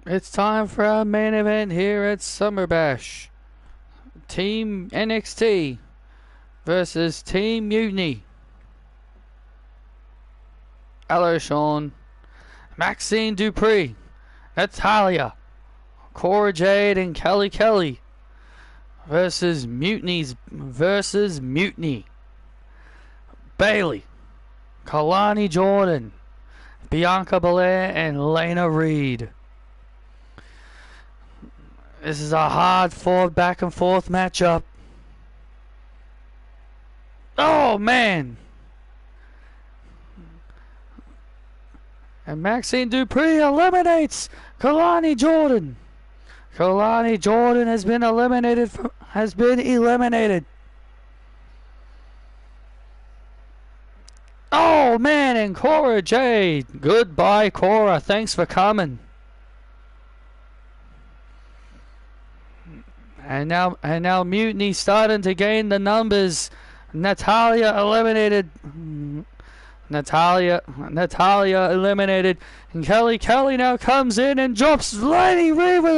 It's time for our main event here at Summer Bash. Team NXT versus Team Mutiny. Hello, Sean. Maxine Dupree, Natalia, Cora Jade, and Kelly Kelly versus Mutiny. Bailey, Kalani Jordan, Bianca Belair, and Lena Reed. This is a hard-fought back-and-forth matchup. Oh, man! And Maxine Dupree eliminates Kalani Jordan. Kalani Jordan has been eliminated. Oh, man, and Cora Jade. Goodbye, Cora. Thanks for coming. And now Mutiny starting to gain the numbers. Natalia eliminated, and Kelly now comes in and drops Lady Reed with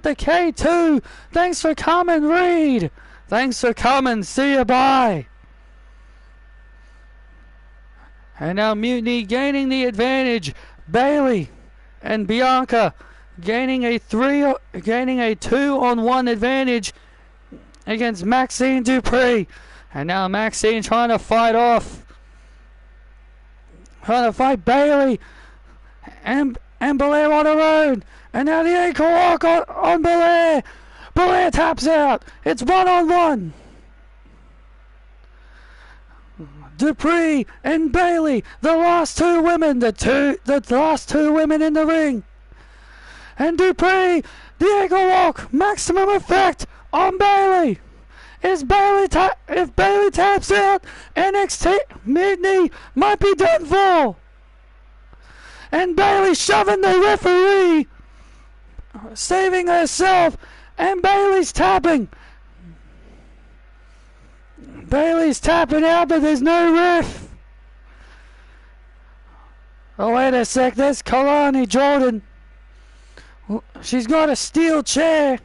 the K2. Thanks for coming, Reed. Thanks for coming. See you, bye. And now Mutiny gaining the advantage. Bailey and Bianca gaining a 2-on-1 advantage against Maxine Dupree. And now Maxine trying to fight Bailey and Belair on her own. And now the ankle lock on Belair. Belair taps out. It's 1-on-1. Dupree and Bailey, the last two women, the last two women in the ring. And Dupree, the ankle lock, maximum effect on Bailey. If Bailey taps out, NXT Mutiny might be done for. And Bailey shoving the referee, saving herself, and Bailey's tapping. Bailey's tapping out, but there's no ref. Oh, wait a sec, there's Kalani Jordan. She's got a steel chair,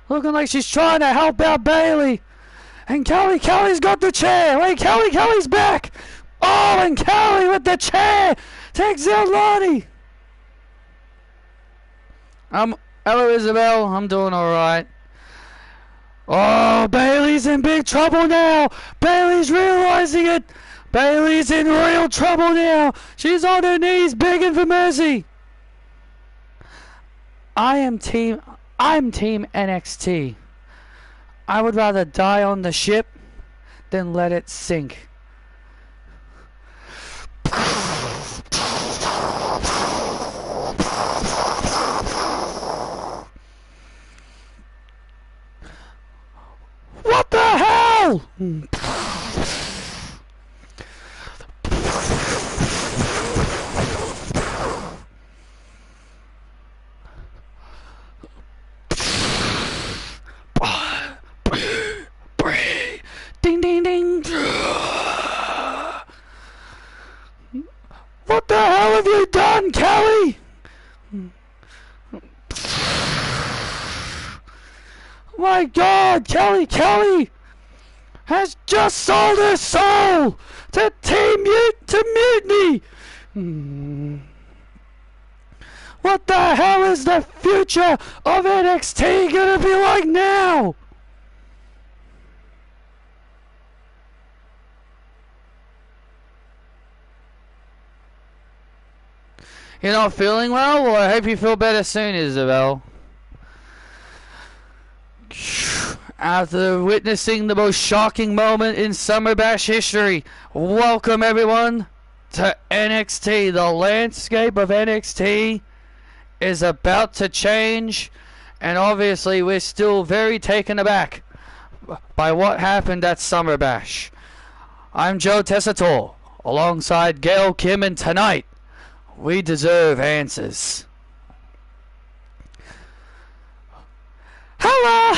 looking like she's trying to help out Bailey. And Kelly's got the chair. Wait, Kelly's back. Oh, and Kelly with the chair takes out Lonnie. Hello, Isabel. I'm doing all right. Oh, Bailey's in big trouble now. Bailey's realizing it. Bailey's in real trouble now. She's on her knees begging for mercy. I'm Team NXT. I would rather die on the ship than let it sink. What the hell? Ding, ding, ding. What the hell have you done, Kelly? My God, Kelly has just sold her soul to Mutiny. What the hell is the future of NXT gonna be like now? You're not feeling well? Well, I hope you feel better soon, Isabel. After witnessing the most shocking moment in Summer Bash history, welcome everyone to NXT. The landscape of NXT is about to change, and obviously we're still very taken aback by what happened at Summer Bash. I'm Joe Tessitore, alongside Gail Kim, and tonight we deserve answers. Hello.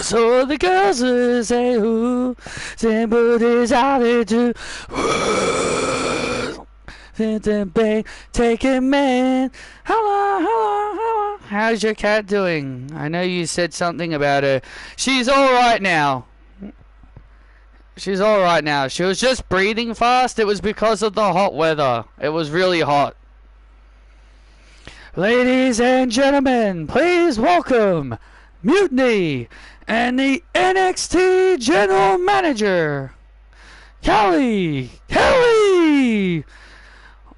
So the girls will say who, somebody's out there too. Taking man. Hello. How's your cat doing? I know you said something about her. She's alright now. She was just breathing fast. It was because of the hot weather. It was really hot. Ladies and gentlemen, please welcome Mutiny and the NXT General Manager, Kelly.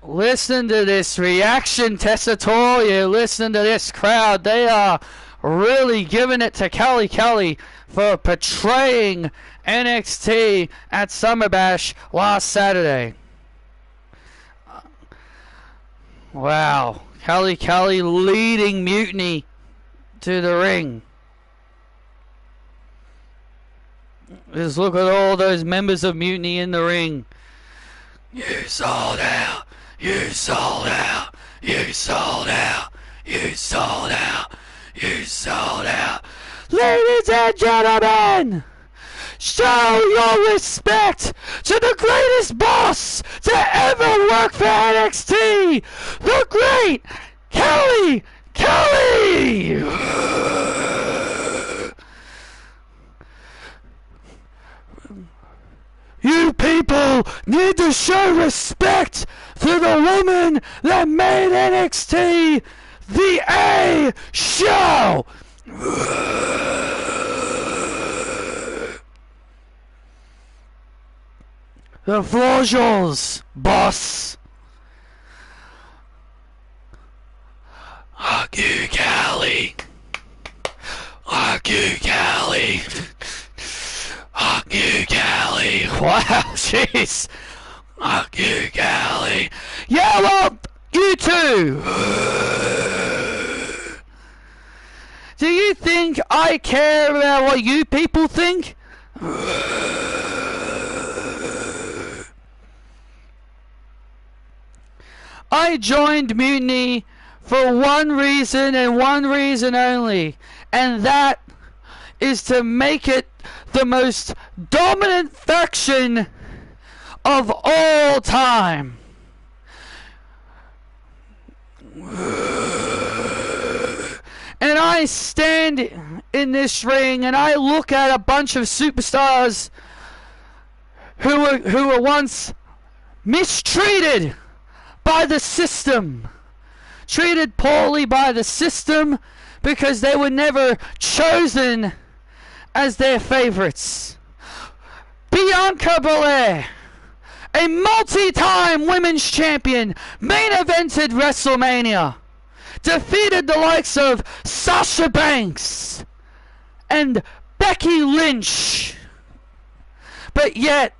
Listen to this reaction, Tessitoria. Listen to this crowd. They are really giving it to Kelly for portraying NXT at Summer Bash last Saturday. Wow. Kelly leading Mutiny to the ring. Just look at all those members of Mutiny in the ring. You sold out. You sold out. You sold out. You sold out. You sold out. Ladies and gentlemen, show your respect to the greatest boss to ever work for NXT, the great Kelly. You people need to show respect to the woman that made NXT the A show. The floor's yours, boss. Fuck you, Kelly. Fuck you, Kelly. Fuck you, Kelly. Wow, jeez. Fuck you, Kelly. Yeah, well, you too. Do you think I care about what you people think? I joined Mutiny for one reason and one reason only, and that is to make it the most dominant faction of all time. And I stand in this ring and I look at a bunch of superstars who were once mistreated by the system, treated poorly by the system because they were never chosen as their favorites. Bianca Belair, a multi-time women's champion, main evented WrestleMania, defeated the likes of Sasha Banks and Becky Lynch, but yet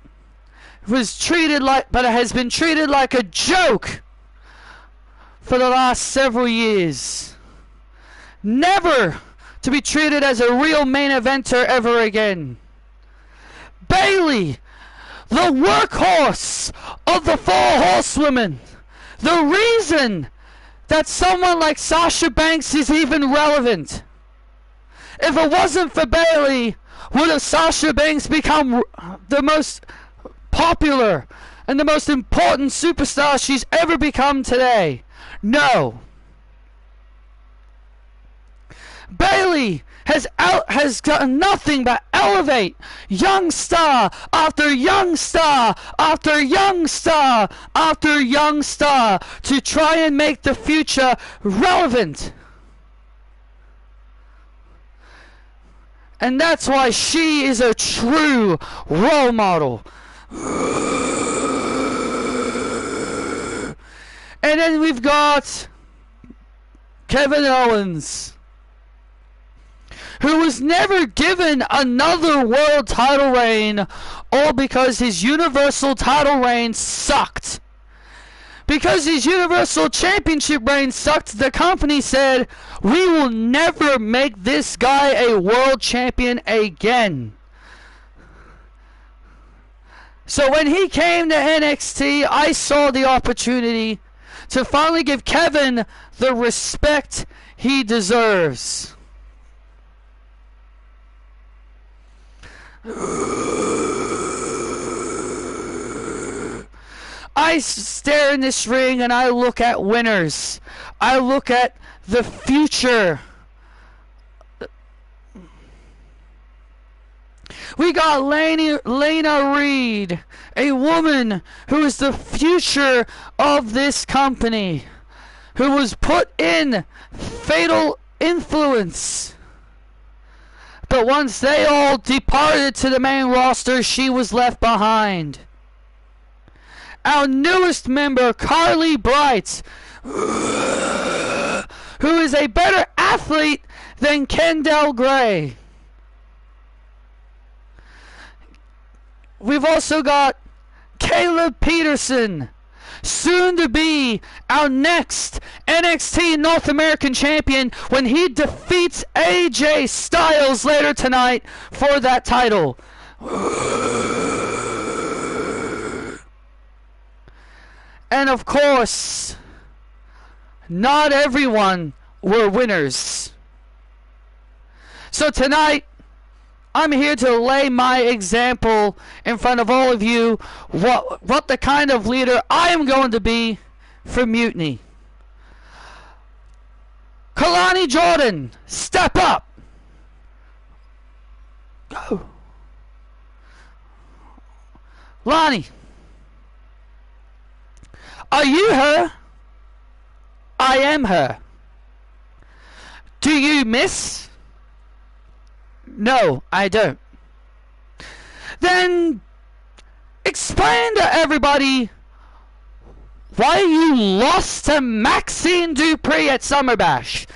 has been treated like a joke for the last several years. Never to be treated as a real main eventer ever again. Bayley, the workhorse of the Four Horsewomen, the reason that someone like Sasha Banks is even relevant. If it wasn't for Bayley, would have Sasha Banks become the most popular and the most important superstar she's ever become today? No. Bayley has done nothing but elevate young star after young star after young star after young star to try and make the future relevant. And that's why she is a true role model. And then we've got Kevin Owens, who was never given another world title reign, all because his Universal title reign sucked. Because his Universal Championship reign sucked, the company said, we will never make this guy a world champion again. So when he came to NXT, I saw the opportunity to finally give Kevin the respect he deserves. I stare in this ring and I look at winners. I look at the future. We got Lena Reed, a woman who is the future of this company, who was put in Fatal Influence. But once they all departed to the main roster, she was left behind. Our newest member, Carly Bright, who is a better athlete than Kendall Gray. We've also got Caleb Peterson, soon to be our next NXT North American champion when he defeats AJ Styles later tonight for that title. And of course, not everyone were winners. So tonight, I'm here to lay my example in front of all of you what the kind of leader I am going to be for Mutiny. Kalani Jordan, step up. Go. Lonnie, are you her? I am her. Do you miss? No, I don't. Then explain to everybody why you lost to Maxine Dupree at Summer Bash.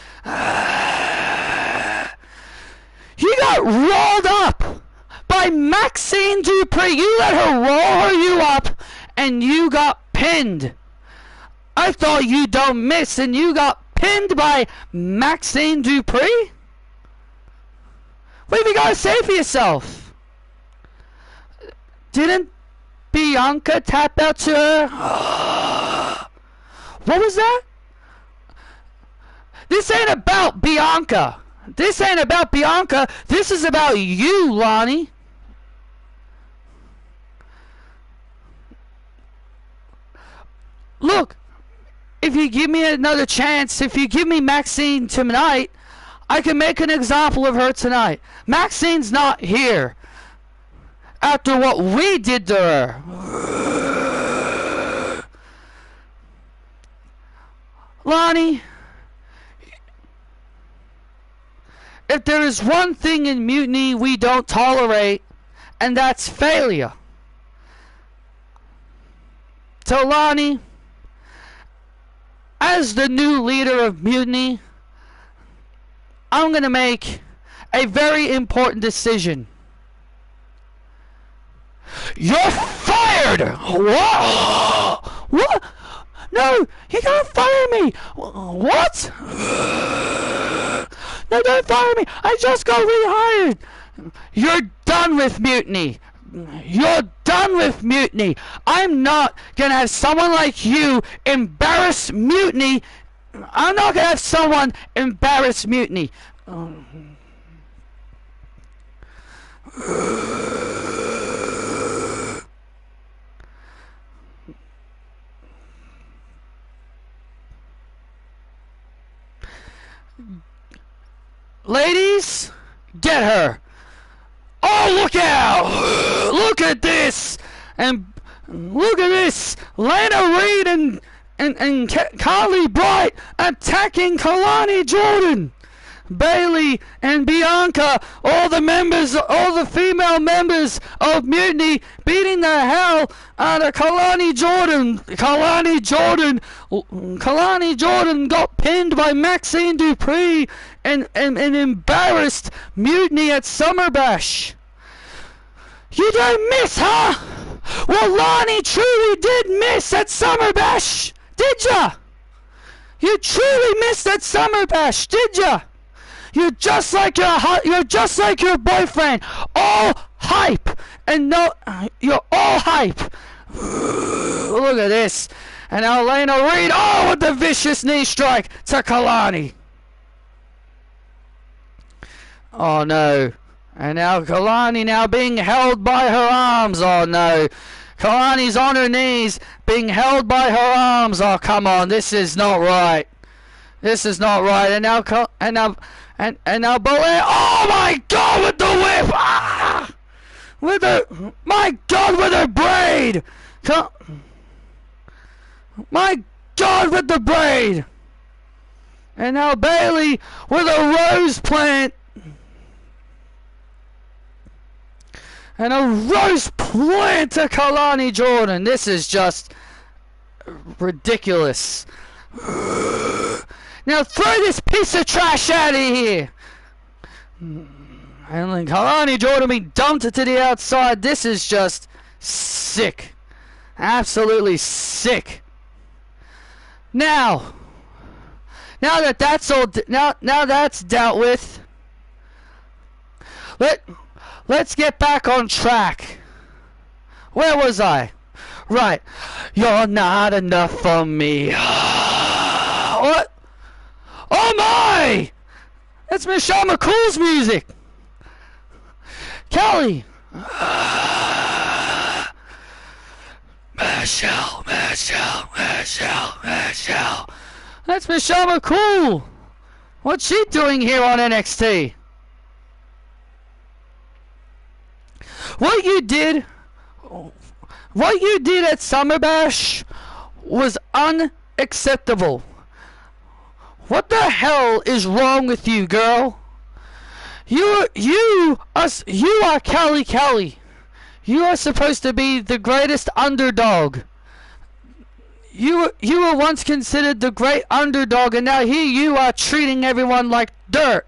You got rolled up by Maxine Dupree. You let her roll you up and you got pinned. I thought you don't miss and you got pinned by Maxine Dupree? What have you got to say for yourself? Didn't Bianca tap out to her? What was that? This ain't about Bianca. This ain't about Bianca. This is about you, Lonnie. Look, if you give me another chance, if you give me Maxine tonight, I can make an example of her tonight. Maxine's not here after what we did to her. Lonnie, if there is one thing in Mutiny we don't tolerate, and that's failure. So Lonnie, as the new leader of Mutiny, I'm going to make a very important decision. You're fired! What? What? No, you can't fire me! What? No, don't fire me! I just got rehired! You're done with Mutiny! You're done with Mutiny! I'm not going to have someone like you embarrass Mutiny. I'm not going to have someone embarrass Mutiny. Ladies, get her. Oh, look out! Look at this! And look at this! Lana Reed and Carly Bright attacking Kalani Jordan. Bailey and Bianca, all the female members of Mutiny, beating the hell out of Kalani Jordan. Kalani Jordan got pinned by Maxine Dupree and embarrassed Mutiny at Summer Bash. You don't miss, huh? Well, Lonnie truly did miss at Summer Bash, did ya? You truly missed at Summer Bash, did ya? You're just like your boyfriend, all hype, and no, you're all hype. Look at this, and now Lana Reed, oh, with the vicious knee strike to Kalani. Oh no, and now Kalani now being held by her arms. Oh no, Kalani's on her knees, being held by her arms. Oh, come on, this is not right. This is not right. And now, Belair. Oh my God, with the whip! Ah! With the, my God, with her braid! My God, with the braid! And now Bayley with a rose plant. And a rose plant to Kalani Jordan. This is just ridiculous. Now throw this piece of trash out of here. And then Kalani Jordan being dumped to the outside. This is just sick. Absolutely sick. Now that that's all, now that's dealt with. Let's get back on track. Where was I? Right. You're not enough for me. What? Oh my! That's Michelle McCool's music. Kelly. Michelle. That's Michelle McCool. What's she doing here on NXT? What you did at Summer Bash was unacceptable. What the hell is wrong with you, girl? You are Kelly. You are supposed to be the greatest underdog. You were once considered the great underdog, and now here you are treating everyone like dirt.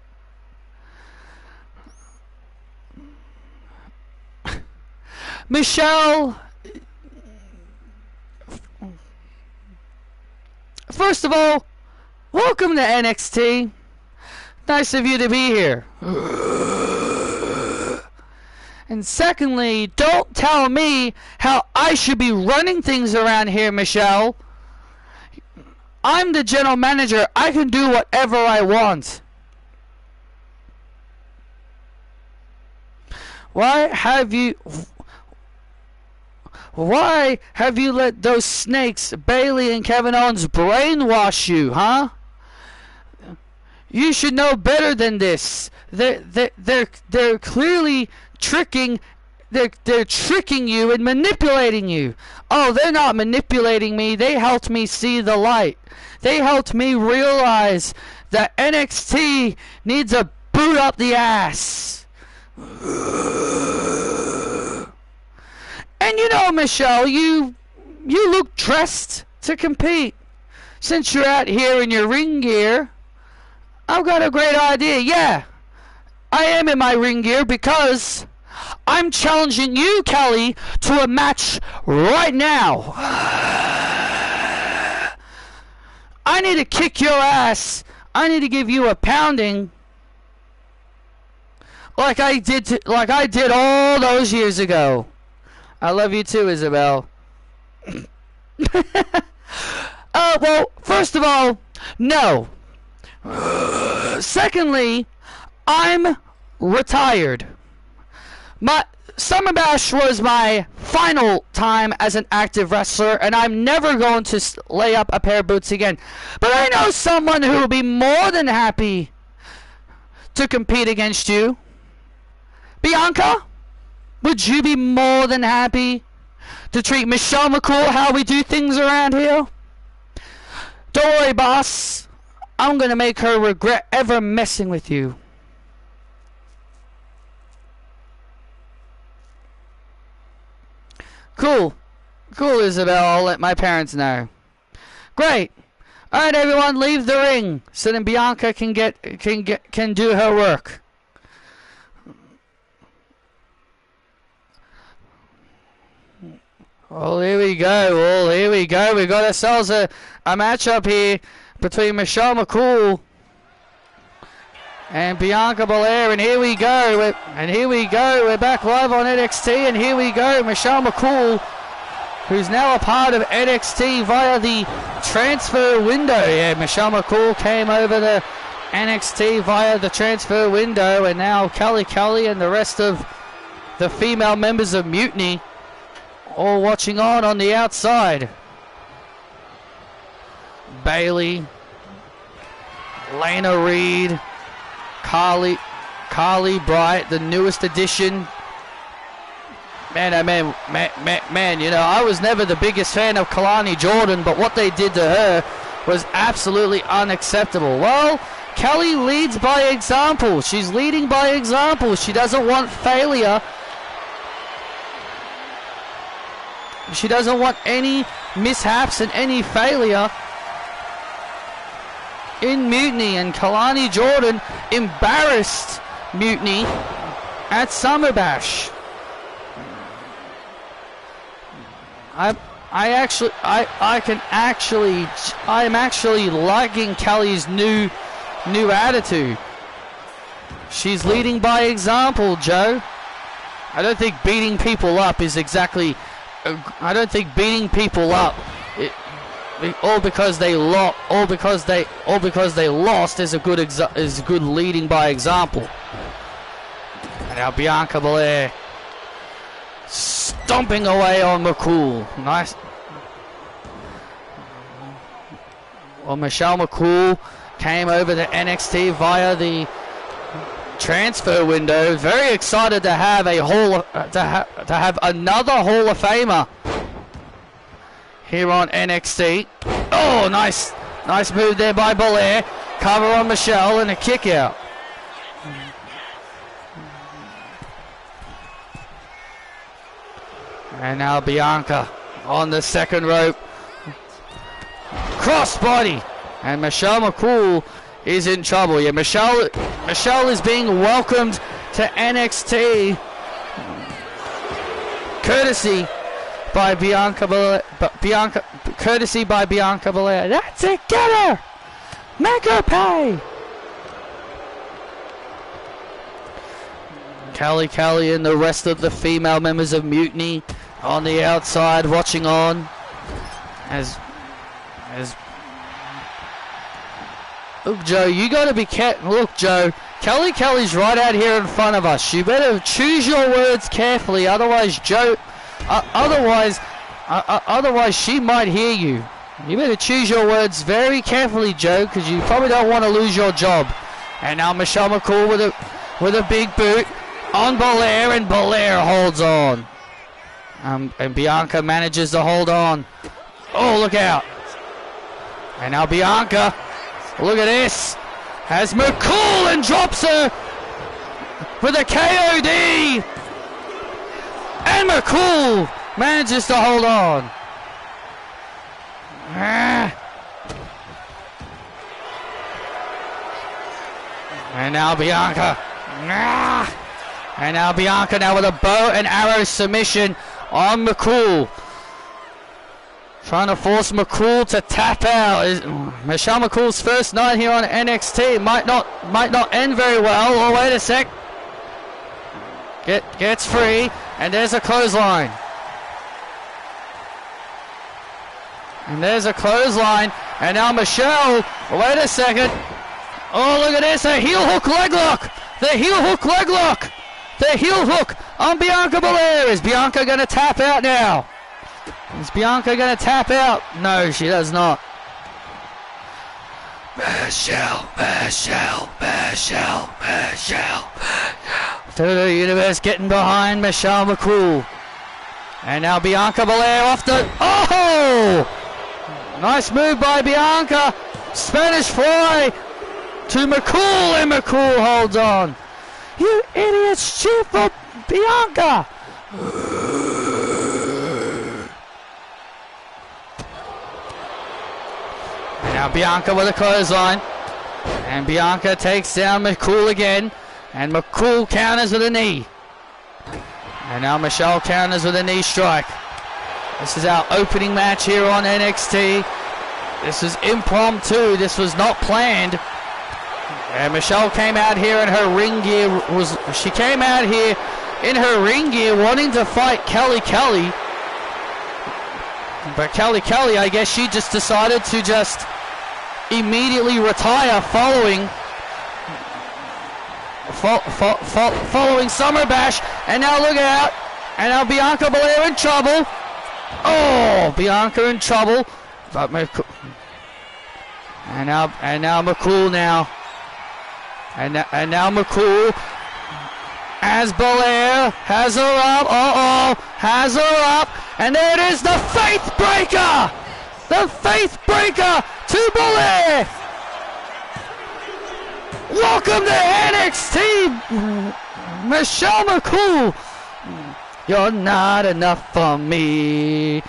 Michelle, first of all, welcome to NXT. Nice of you to be here. And secondly, don't tell me how I should be running things around here, Michelle. I'm the general manager. I can do whatever I want. Why have you let those snakes, Bayley and Kevin Owens, brainwash you, huh? You should know better than this. They're clearly tricking. They're tricking you and manipulating you. Oh, they're not manipulating me. They helped me see the light. They helped me realize that NXT needs a boot up the ass. And you know, Michelle, you look dressed to compete. Since you're out here in your ring gear, I've got a great idea. Yeah, I am in my ring gear because I'm challenging you, Kelly, to a match right now. I need to kick your ass. I need to give you a pounding like I did all those years ago. I love you too, Isabel. Well, first of all, no. Secondly, I'm retired. My Summer Bash was my final time as an active wrestler, and I'm never going to lay up a pair of boots again. But I know someone who will be more than happy to compete against you. Bianca, would you be more than happy to treat Michelle McCool how we do things around here? Don't worry, boss. I'm going to make her regret ever messing with you. Cool. Cool, Isabel. I'll let my parents know. Great. All right, everyone, leave the ring so then Bianca can do her work. Oh, here we go. Oh, here we go. We got ourselves a matchup here between Michelle McCool and Bianca Belair, and here we go. We're back live on NXT, and here we go. Michelle McCool, who's now a part of NXT via the transfer window. Yeah, Michelle McCool came over to NXT via the transfer window, and now Kelly and the rest of the female members of Mutiny all watching on the outside. Bailey, Lena Reed, Carly Bright, the newest addition. Man, you know, I was never the biggest fan of Kalani Jordan, but what they did to her was absolutely unacceptable. Well, Kelly leads by example. She's leading by example. She doesn't want failure. She doesn't want any mishaps and any failure in Mutiny, and Kalani Jordan embarrassed Mutiny at Summer Bash. I am actually liking Kelly's new attitude. She's leading by example, Joe. I don't think beating people up is exactly. I don't think beating people up, all because they lost, is a good leading by example. And now Bianca Belair stomping away on McCool. Nice. Well, Michelle McCool came over to NXT via the transfer window. Very excited to have a to have another Hall of Famer here on NXT. Oh, nice move there by Belair. Cover on Michelle and a kick out. And now Bianca on the second rope. Crossbody. And Michelle McCool is in trouble. Yeah, Michelle is being welcomed to NXT. Courtesy by Bianca Belair. Courtesy by Bianca Belair. That's it, get her! Make her pay! Kelly and the rest of the female members of Mutiny on the outside watching on as look, Joe, you got to be careful. Look, Joe, Kelly's right out here in front of us. You better choose your words carefully, otherwise she might hear you. You better choose your words very carefully, Joe, because you probably don't want to lose your job. And now Michelle McCool with a big boot on Belair, and Belair holds on. And Bianca manages to hold on. Oh, look out. And now Bianca, look at this, has McCool and drops her with a KOD. And McCool manages to hold on. And now Bianca. And now Bianca now with a bow and arrow submission on McCool. Trying to force McCool to tap out. Michelle McCool's first night here on NXT might not end very well. Oh, wait a sec. Gets free, and there's a clothesline. And there's a clothesline, and now Michelle, wait a second. Oh, look at this, a heel hook leg lock. The heel hook leg lock. The heel hook on Bianca Belair. Is Bianca going to tap out now? Is Bianca going to tap out? No, she does not. Michelle. The Universe getting behind Michelle McCool. And now Bianca Belair off the... Oh! Nice move by Bianca. Spanish fly to McCool, and McCool holds on. You idiots, cheer for Bianca. And now Bianca with a clothesline. And Bianca takes down McCool again. And McCool counters with a knee. And now Michelle counters with a knee strike. This is our opening match here on NXT. This is impromptu. This was not planned. And Michelle came out here in her ring gear. She came out here in her ring gear wanting to fight Kelly. But Kelly, I guess she just decided to just immediately retire following Summer Bash. And now look out. And now Bianca Belair in trouble. Oh, Bianca in trouble. But and now McCool now. And now McCool as Belair has her up. Has her up. And there it is, the Faith Breaker. The Faith Breaker to Belair. Welcome to NXT, Michelle McCool. You're not enough for me.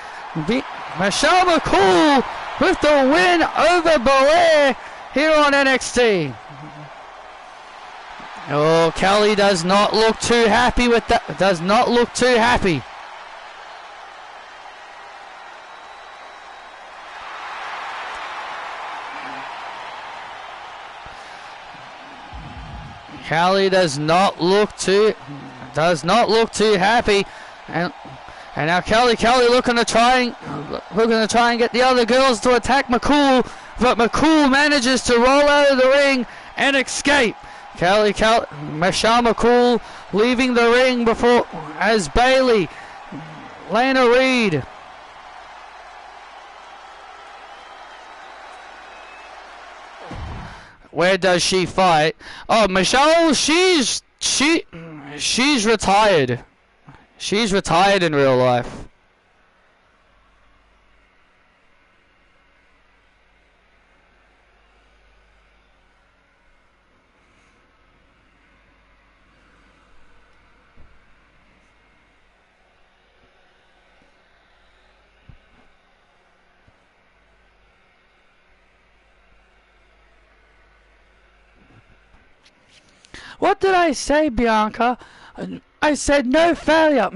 Michelle McCool with the win over Belair here on NXT. Oh, Kelly does not look too happy with that. Does not look too happy. Kelly does not look too happy, and now Kelly looking to try and get the other girls to attack McCool, but McCool manages to roll out of the ring and escape. Michelle McCool leaving the ring before as Bayley, Lana Reed. Where does she fight? Oh, Michelle, she's retired. She's retired in real life. What did I say, Bianca? I said no failure.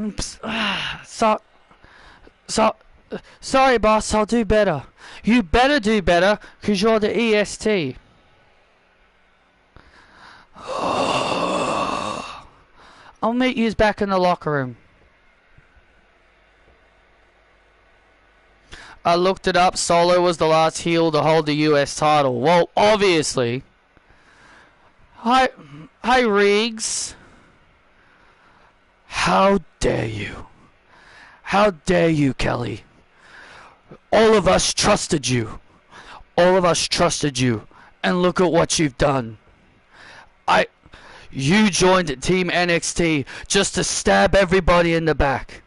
Sorry, boss. I'll do better. You better do better, because you're the EST. I'll meet you back in the locker room. I looked it up. Solo was the last heel to hold the US title. Well, obviously. Hi, Riggs. How dare you? How dare you, Kelly? All of us trusted you. All of us trusted you. And look at what you've done. You joined Team NXT just to stab everybody in the back.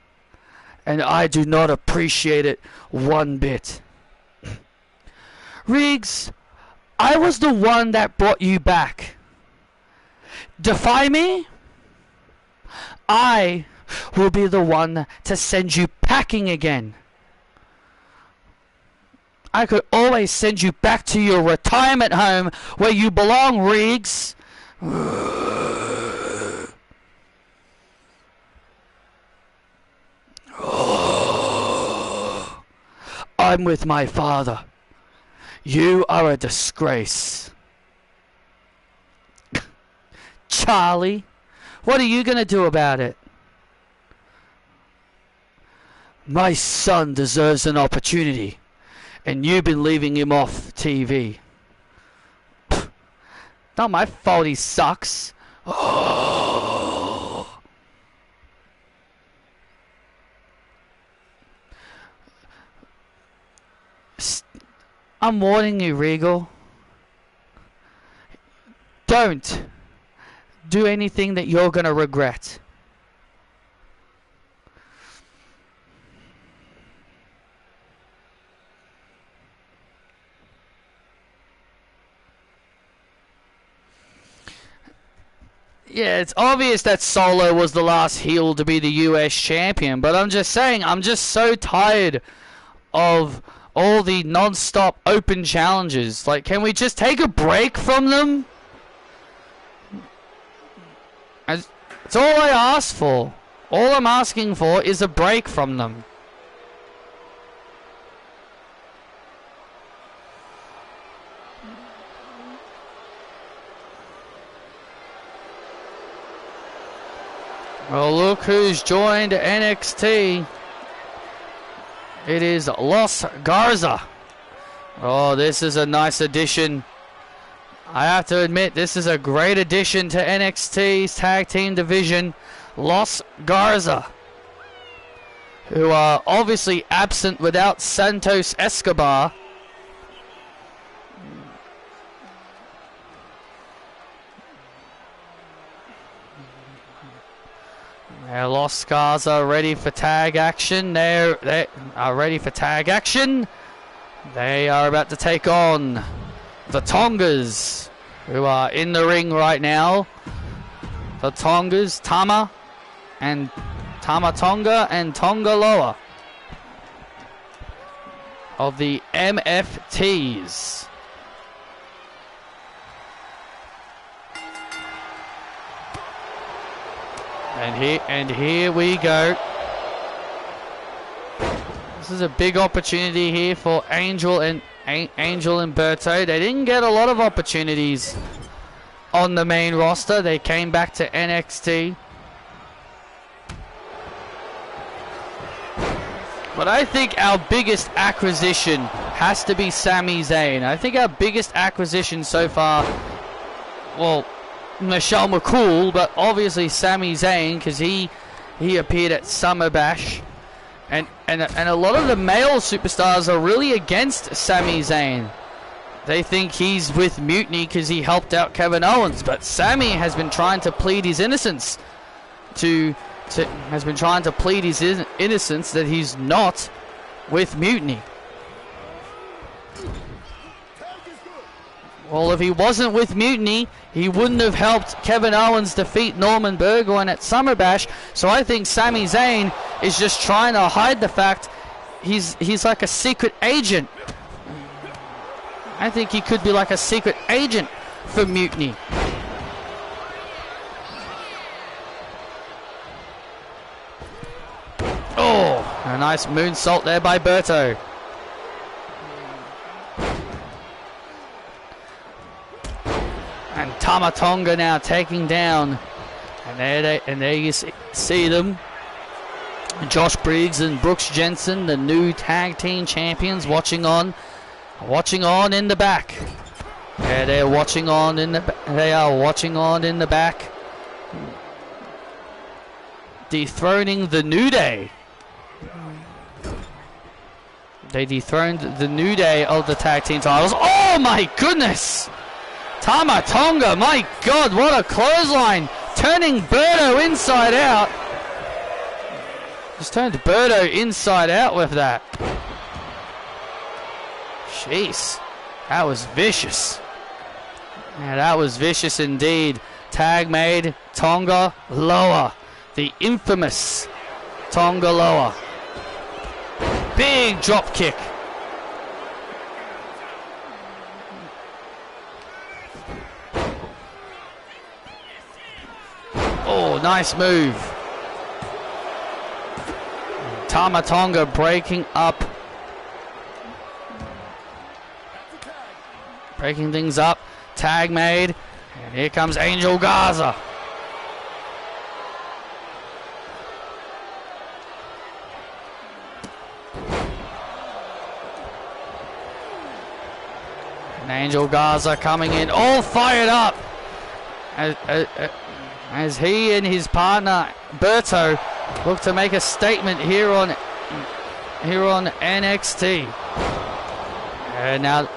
And I do not appreciate it one bit. Riggs, I was the one that brought you back. Defy me? I will be the one to send you packing again. I could always send you back to your retirement home where you belong, Riggs. I'm with my father. You are a disgrace. Charlie, what are you going to do about it? My son deserves an opportunity, and you've been leaving him off TV. Not my fault he sucks. Oh. I'm warning you, Regal. Don't do anything that you're going to regret. Yeah, it's obvious that Solo was the last heel to be the US champion, but I'm just saying, I'm just so tired of all the non-stop open challenges. Like, can we just take a break from them? It's all I ask for. All I'm asking for is a break from them. Well, look who's joined NXT. It is Los Garza. Oh, this is a nice addition. I have to admit, this is a great addition to NXT's tag team division. Los Garza. who are obviously absent without Santos Escobar. Los Garza ready for tag action. They are ready for tag action. They are about to take on the Tongas, who are in the ring right now. The Tongas, Tama Tonga and Tonga Loa of the MFTs. And here we go. This is a big opportunity here for Angel and Berto. They didn't get a lot of opportunities on the main roster. They came back to NXT. But I think our biggest acquisition has to be Sami Zayn. I think our biggest acquisition so far, well, Michelle McCool, but obviously Sami Zayn, because he appeared at Summer Bash, and a lot of the male superstars are really against Sami Zayn. They think he's with Mutiny because he helped out Kevin Owens, but Sami has been trying to plead his innocence that he's not with Mutiny. Well, if he wasn't with Mutiny, he wouldn't have helped Kevin Owens defeat Norman Burgoyne at Summer Bash. So I think Sami Zayn is just trying to hide the fact he's like a secret agent. I think he could be like a secret agent for Mutiny. Oh, a nice moonsault there by Berto. And Tama Tonga now taking down, and there you see them. Josh Briggs and Brooks Jensen, the new tag team champions, watching on in the back. Yeah, they are watching on in the back, dethroning the New Day. They dethroned the New Day of the tag team titles. Oh my goodness! Tama Tonga, my God, what a clothesline! Turning Berto inside out. Just turned Berto inside out with that. Jeez, that was vicious. Yeah, that was vicious indeed. Tag made, Tonga Loa, the infamous Tonga Loa. Big drop kick. Oh, nice move. Tama Tonga breaking things up. Tag made, and here comes Angel Garza. And Angel Garza coming in, all fired up, as he and his partner Berto look to make a statement here on NXT. And now,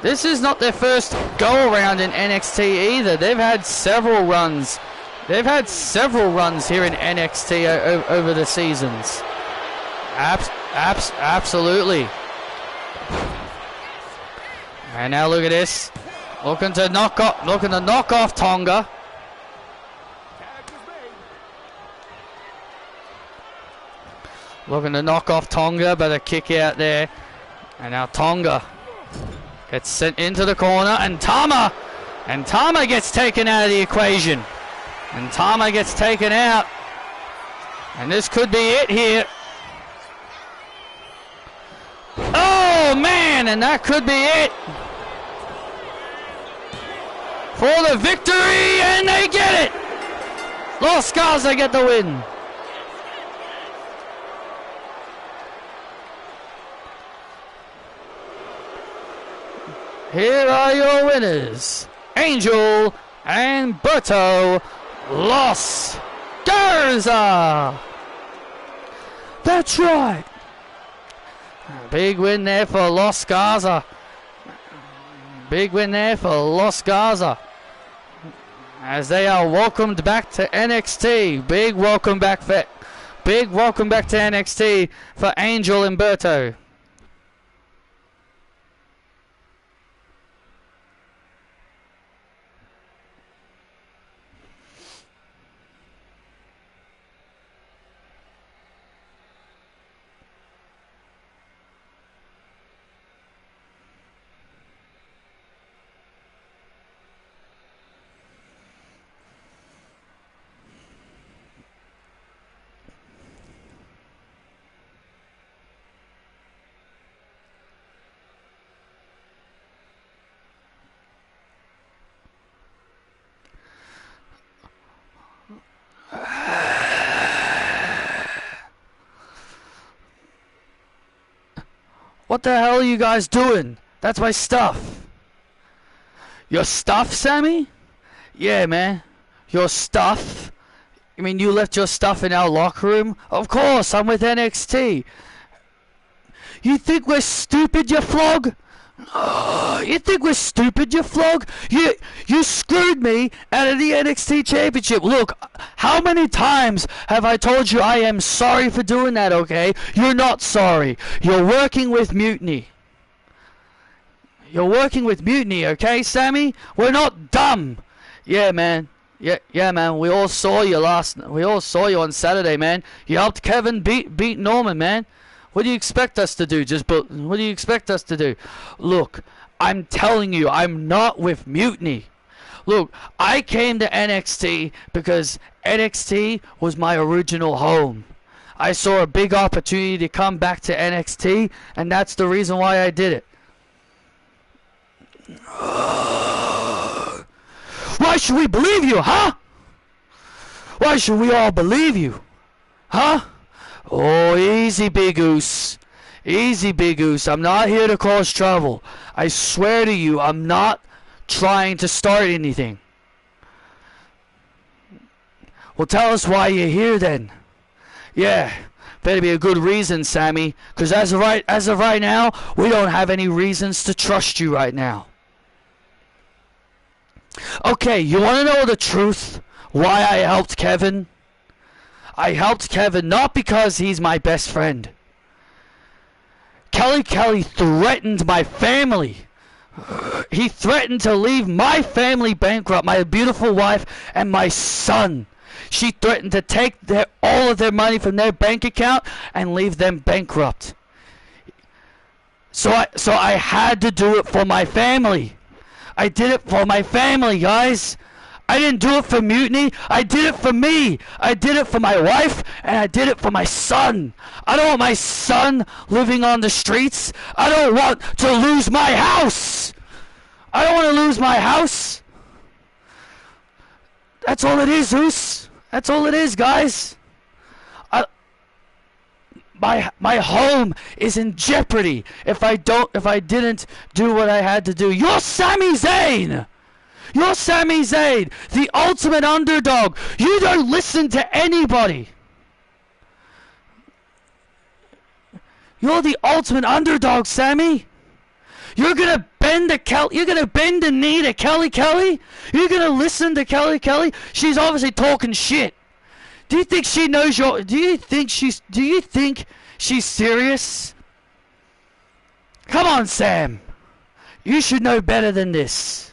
this is not their first go around in NXT either. They've had several runs. They've had several runs here in NXT over the seasons. Absolutely. And now look at this, looking to knock off Tonga. Looking to knock off Tonga, but a kick out there. And now Tonga gets sent into the corner, and Tama gets taken out of the equation. And Tama gets taken out. And this could be it here. Oh man, and that could be it. For the victory, and they get it. Los Garza get the win. Here are your winners, Angel and Berto Los Garza. That's right. Big win there for Los Garza. Big win there for Los Garza. As they are welcomed back to NXT. Big welcome back to NXT for Angel Umberto. What the hell are you guys doing? That's my stuff. Your stuff, Sammy? Yeah, man. Your stuff? You mean you left your stuff in our locker room? Of course, I'm with NXT. You think we're stupid, you flog? You think we're stupid, you flog? You screwed me out of the NXT Championship. Look, how many times have I told you I am sorry for doing that, okay? You're not sorry. You're working with Mutiny. You're working with Mutiny, okay, Sammy? We're not dumb. Yeah, man. Yeah, man. We all saw you on Saturday, man. You helped Kevin beat Norman, man. What do you expect us to do? What do you expect us to do? Look, I'm telling you, I'm not with Mutiny. Look, I came to NXT because NXT was my original home. I saw a big opportunity to come back to NXT, and that's the reason why I did it. Why should we believe you, huh? Why should we all believe you? Huh? Oh, easy, Big Goose. Easy, Big Goose. I'm not here to cause trouble. I swear to you, I'm not trying to start anything. Well, tell us why you're here then. Yeah, better be a good reason, Sammy. Because as of right now, we don't have any reasons to trust you right now. Okay, you want to know the truth? Why I helped Kevin? I helped Kevin not because he's my best friend. Kelly threatened my family. He threatened to leave my family bankrupt, my beautiful wife and my son. She threatened to take all of their money from their bank account and leave them bankrupt. So I had to do it for my family. I did it for my family, guys. I didn't do it for Mutiny. I did it for me. I did it for my wife, and I did it for my son. I don't want my son living on the streets. I don't want to lose my house. I don't want to lose my house. That's all it is, Zeus. That's all it is, guys. My home is in jeopardy if I didn't do what I had to do. You're Sami Zayn. You're Sami Zayn, the ultimate underdog. You don't listen to anybody. You're the ultimate underdog, Sammy. You're gonna bend the knee to Kelly? You're gonna listen to Kelly? She's obviously talking shit. Do you think she knows do you think she's serious? Come on, Sam. You should know better than this.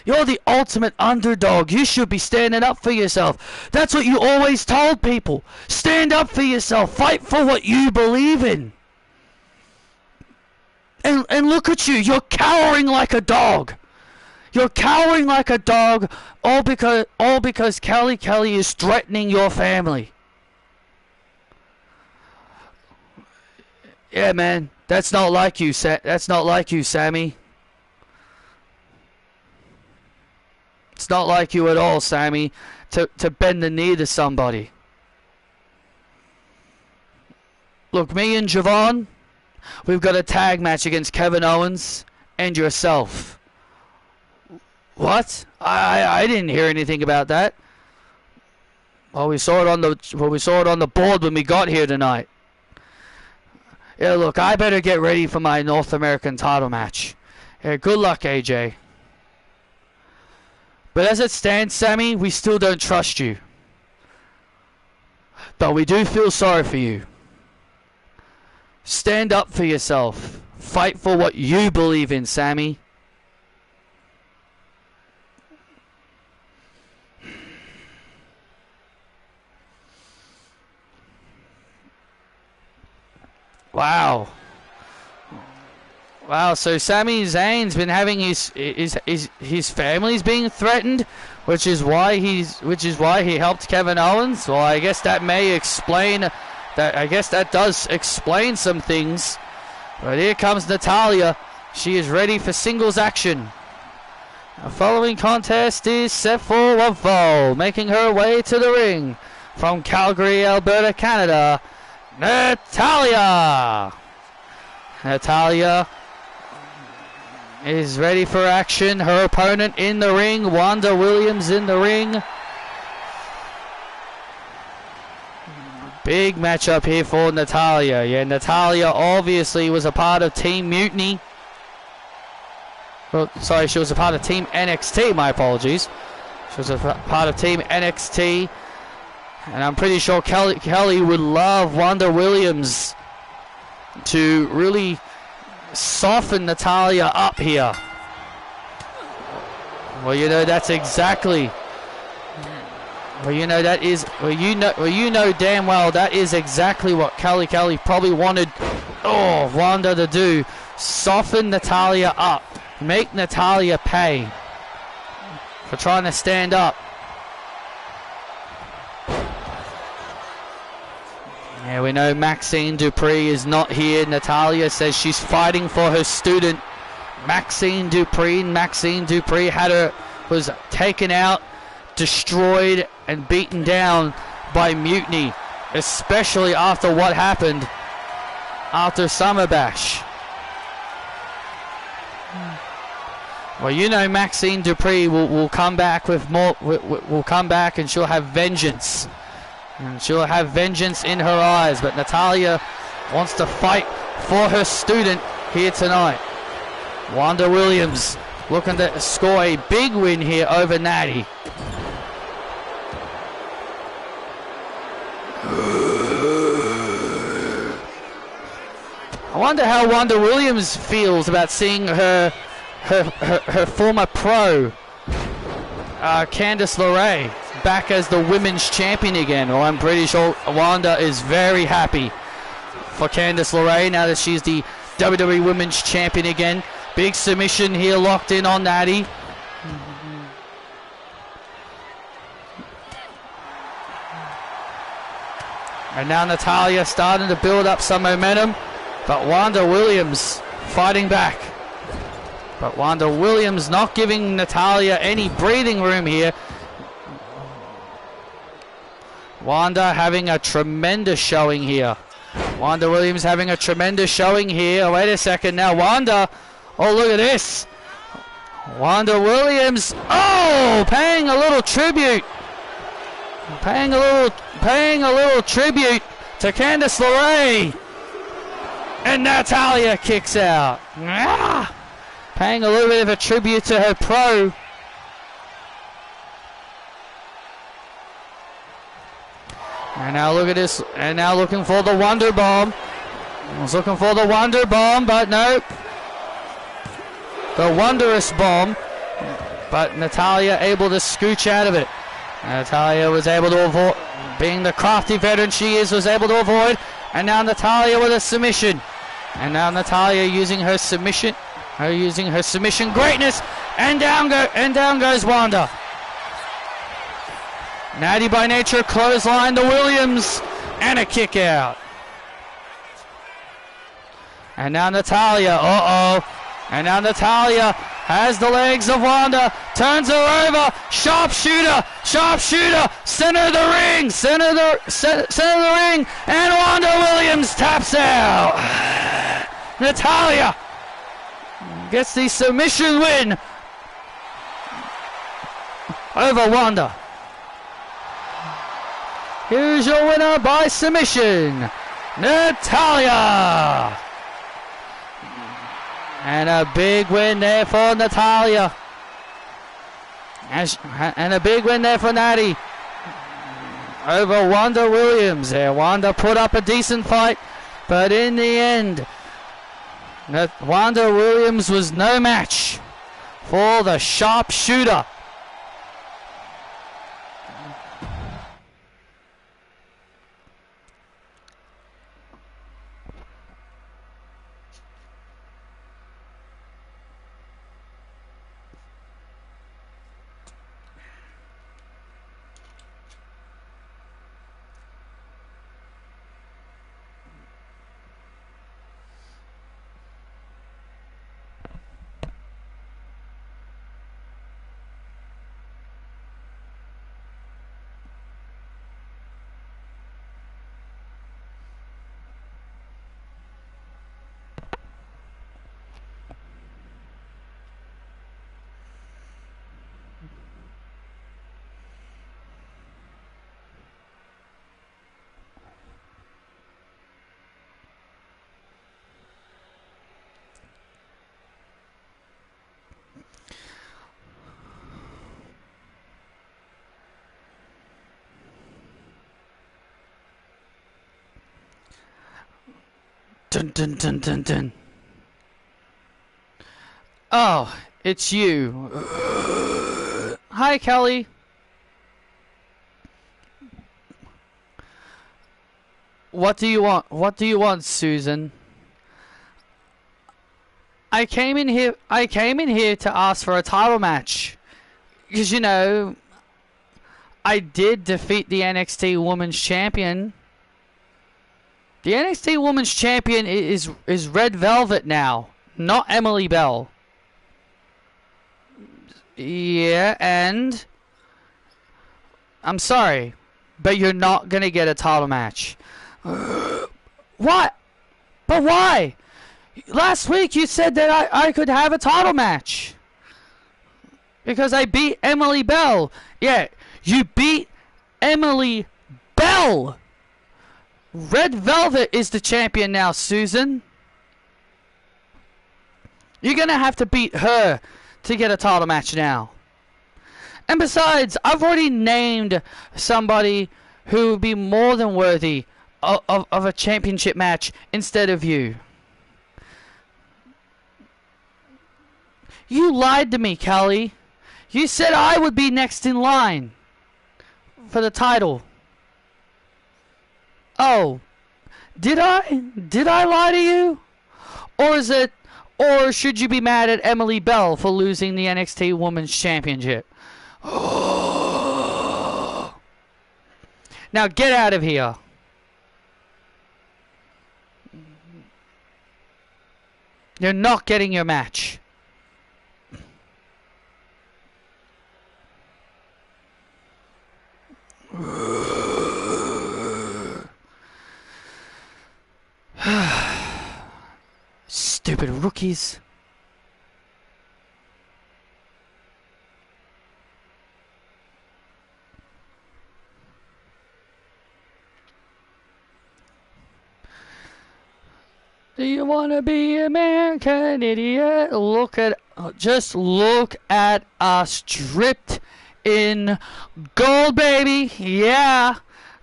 You're the ultimate underdog. You should be standing up for yourself. That's what you always told people. Stand up for yourself. Fight for what you believe in. And look at you. You're cowering like a dog. You're cowering like a dog all because Kelly is threatening your family. Yeah, man. That's not like you, Sammy. It's not like you at all, Sammy, to bend the knee to somebody. Look, me and Javon, we've got a tag match against Kevin Owens and yourself. What? I didn't hear anything about that. We saw it on the board when we got here tonight. Yeah, look, I better get ready for my North American title match. Yeah, good luck, AJ. But as it stands, Sammy, we still don't trust you. But we do feel sorry for you. Stand up for yourself. Fight for what you believe in, Sammy. Wow. Wow, so Sami Zayn's been having his family's being threatened, which is why he helped Kevin Owens. Well, I guess that may explain that. I guess that does explain some things. But here comes Natalya. She is ready for singles action. The following contest is set for one fall, making her way to the ring from Calgary, Alberta, Canada. Natalya is ready for action. Her opponent in the ring, Wanda Williams in the ring. Big matchup here for Natalya. Yeah, Natalya obviously was a part of Team Mutiny. Well, sorry, she was a part of Team NXT, my apologies. She was a part of Team NXT. And I'm pretty sure Kelly would love Wanda Williams to really soften Natalya up here. Well, you know that's exactly. Well, you know that is. Well, you know damn well that is exactly what Kelly probably wanted. Oh, Wanda to do. Soften Natalya up. Make Natalya pay for trying to stand up. Yeah, we know Maxine Dupree is not here. Natalya says she's fighting for her student, Maxine Dupree. Maxine Dupree was taken out, destroyed, and beaten down by Mutiny, especially after what happened after Summer Bash. Well, you know Maxine Dupree will come back with more. Will come back and she'll have vengeance. And she'll have vengeance in her eyes. But Natalya wants to fight for her student here tonight. Wanda Williams looking to score a big win here over Natty. I wonder how Wanda Williams feels about seeing her former pro, Candice LeRae, back as the women's champion again. Well, I'm pretty sure Wanda is very happy for Candice LeRae now that she's the WWE Women's Champion again. Big submission here locked in on Natty. And now Natalya starting to build up some momentum, but Wanda Williams fighting back. But Wanda Williams not giving Natalya any breathing room here. Wanda having a tremendous showing here. Wanda Williams having a tremendous showing here. Oh, wait a second now. Wanda. Oh, look at this. Wanda Williams. Oh, paying a little tribute. Paying a little tribute to Candice LeRae. And Natalya kicks out. Ah! Paying a little bit of a tribute to her pro. And now look at this. And now looking for the Wonder Bomb. I was looking for the Wonder Bomb, but no. The Wondrous Bomb. But Natalya able to scooch out of it. Natalya was able to avoid, being the crafty veteran she is, was able to avoid. And now Natalya with a submission. And now Natalya using her submission. Using her submission greatness. And down goes Wanda. Natty by nature clothesline to Williams and a kick out. And now Natalya, and now Natalya has the legs of Wanda, turns her over, sharpshooter, center of the ring, center of the ring, and Wanda Williams taps out. Natalya gets the submission win over Wanda. Here's your winner by submission, Natalya. And a big win there for Natalya. And a big win there for Natty over Wanda Williams there. Wanda put up a decent fight, but in the end, Wanda Williams was no match for the sharpshooter. Dun dun dun dun dun. Oh, it's you. Hi, Kelly. What do you want? What do you want, Susan? I came in here to ask for a title match. Because, you know, I did defeat the NXT Women's Champion. The NXT Women's Champion is Red Velvet now, not Emily Bell. Yeah, and I'm sorry, but you're not going to get a title match. What? But why? Last week you said that I could have a title match. Because I beat Emily Bell. Yeah, you beat Emily Bell. Red Velvet is the champion now, Susan. You're going to have to beat her to get a title match now. And besides, I've already named somebody who would be more than worthy of a championship match instead of you. You lied to me, Kelly. You said I would be next in line for the title. Oh, did I lie to you? Or should you be mad at Emily Bell for losing the NXT Women's Championship? Now get out of here. You're not getting your match. Stupid rookies. Do you want to be American idiot? Just look at us stripped in gold, baby. Yeah.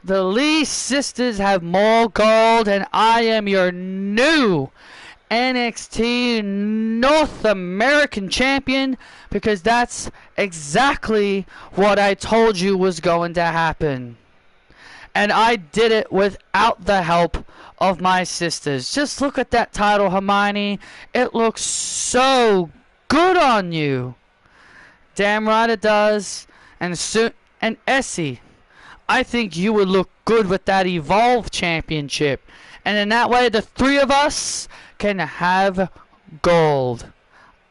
The Lee sisters have more gold, and I am your new NXT North American champion, because that's exactly what I told you was going to happen. And I did it without the help of my sisters. Just look at that title, Hermione. It looks so good on you. Damn right it does. And Essie, I think you would look good with that Evolve Championship. And in that way, the three of us can have gold.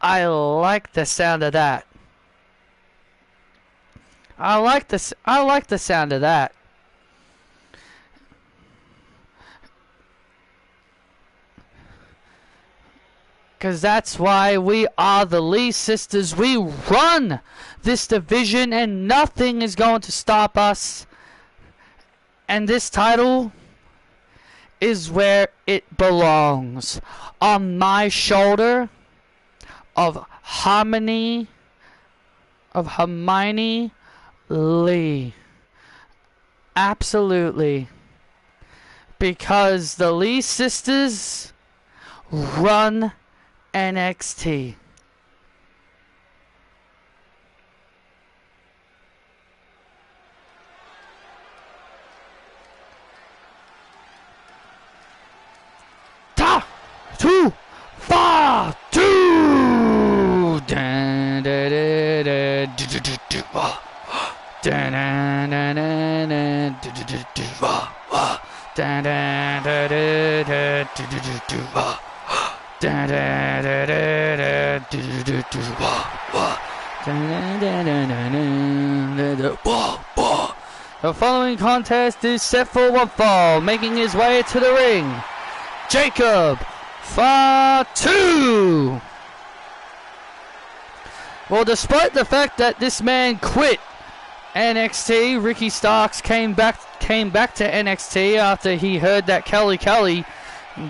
I like the sound of that. I like the sound of that. Because that's why we are the Lee sisters. We run this division, and nothing is going to stop us. And this title is where it belongs. On my shoulder of Hermione Lee. Absolutely. Because the Lee sisters run NXT. Ta! 2 4 2 dun, dun, dun, dun, dun, dun, dun, dun, dun, dun, dun, dun, dun, the following contest is set for one fall, making his way to the ring, Jacob Fatu. Well, despite the fact that this man quit NXT, Ricky Starks came back to NXT after he heard that Kelly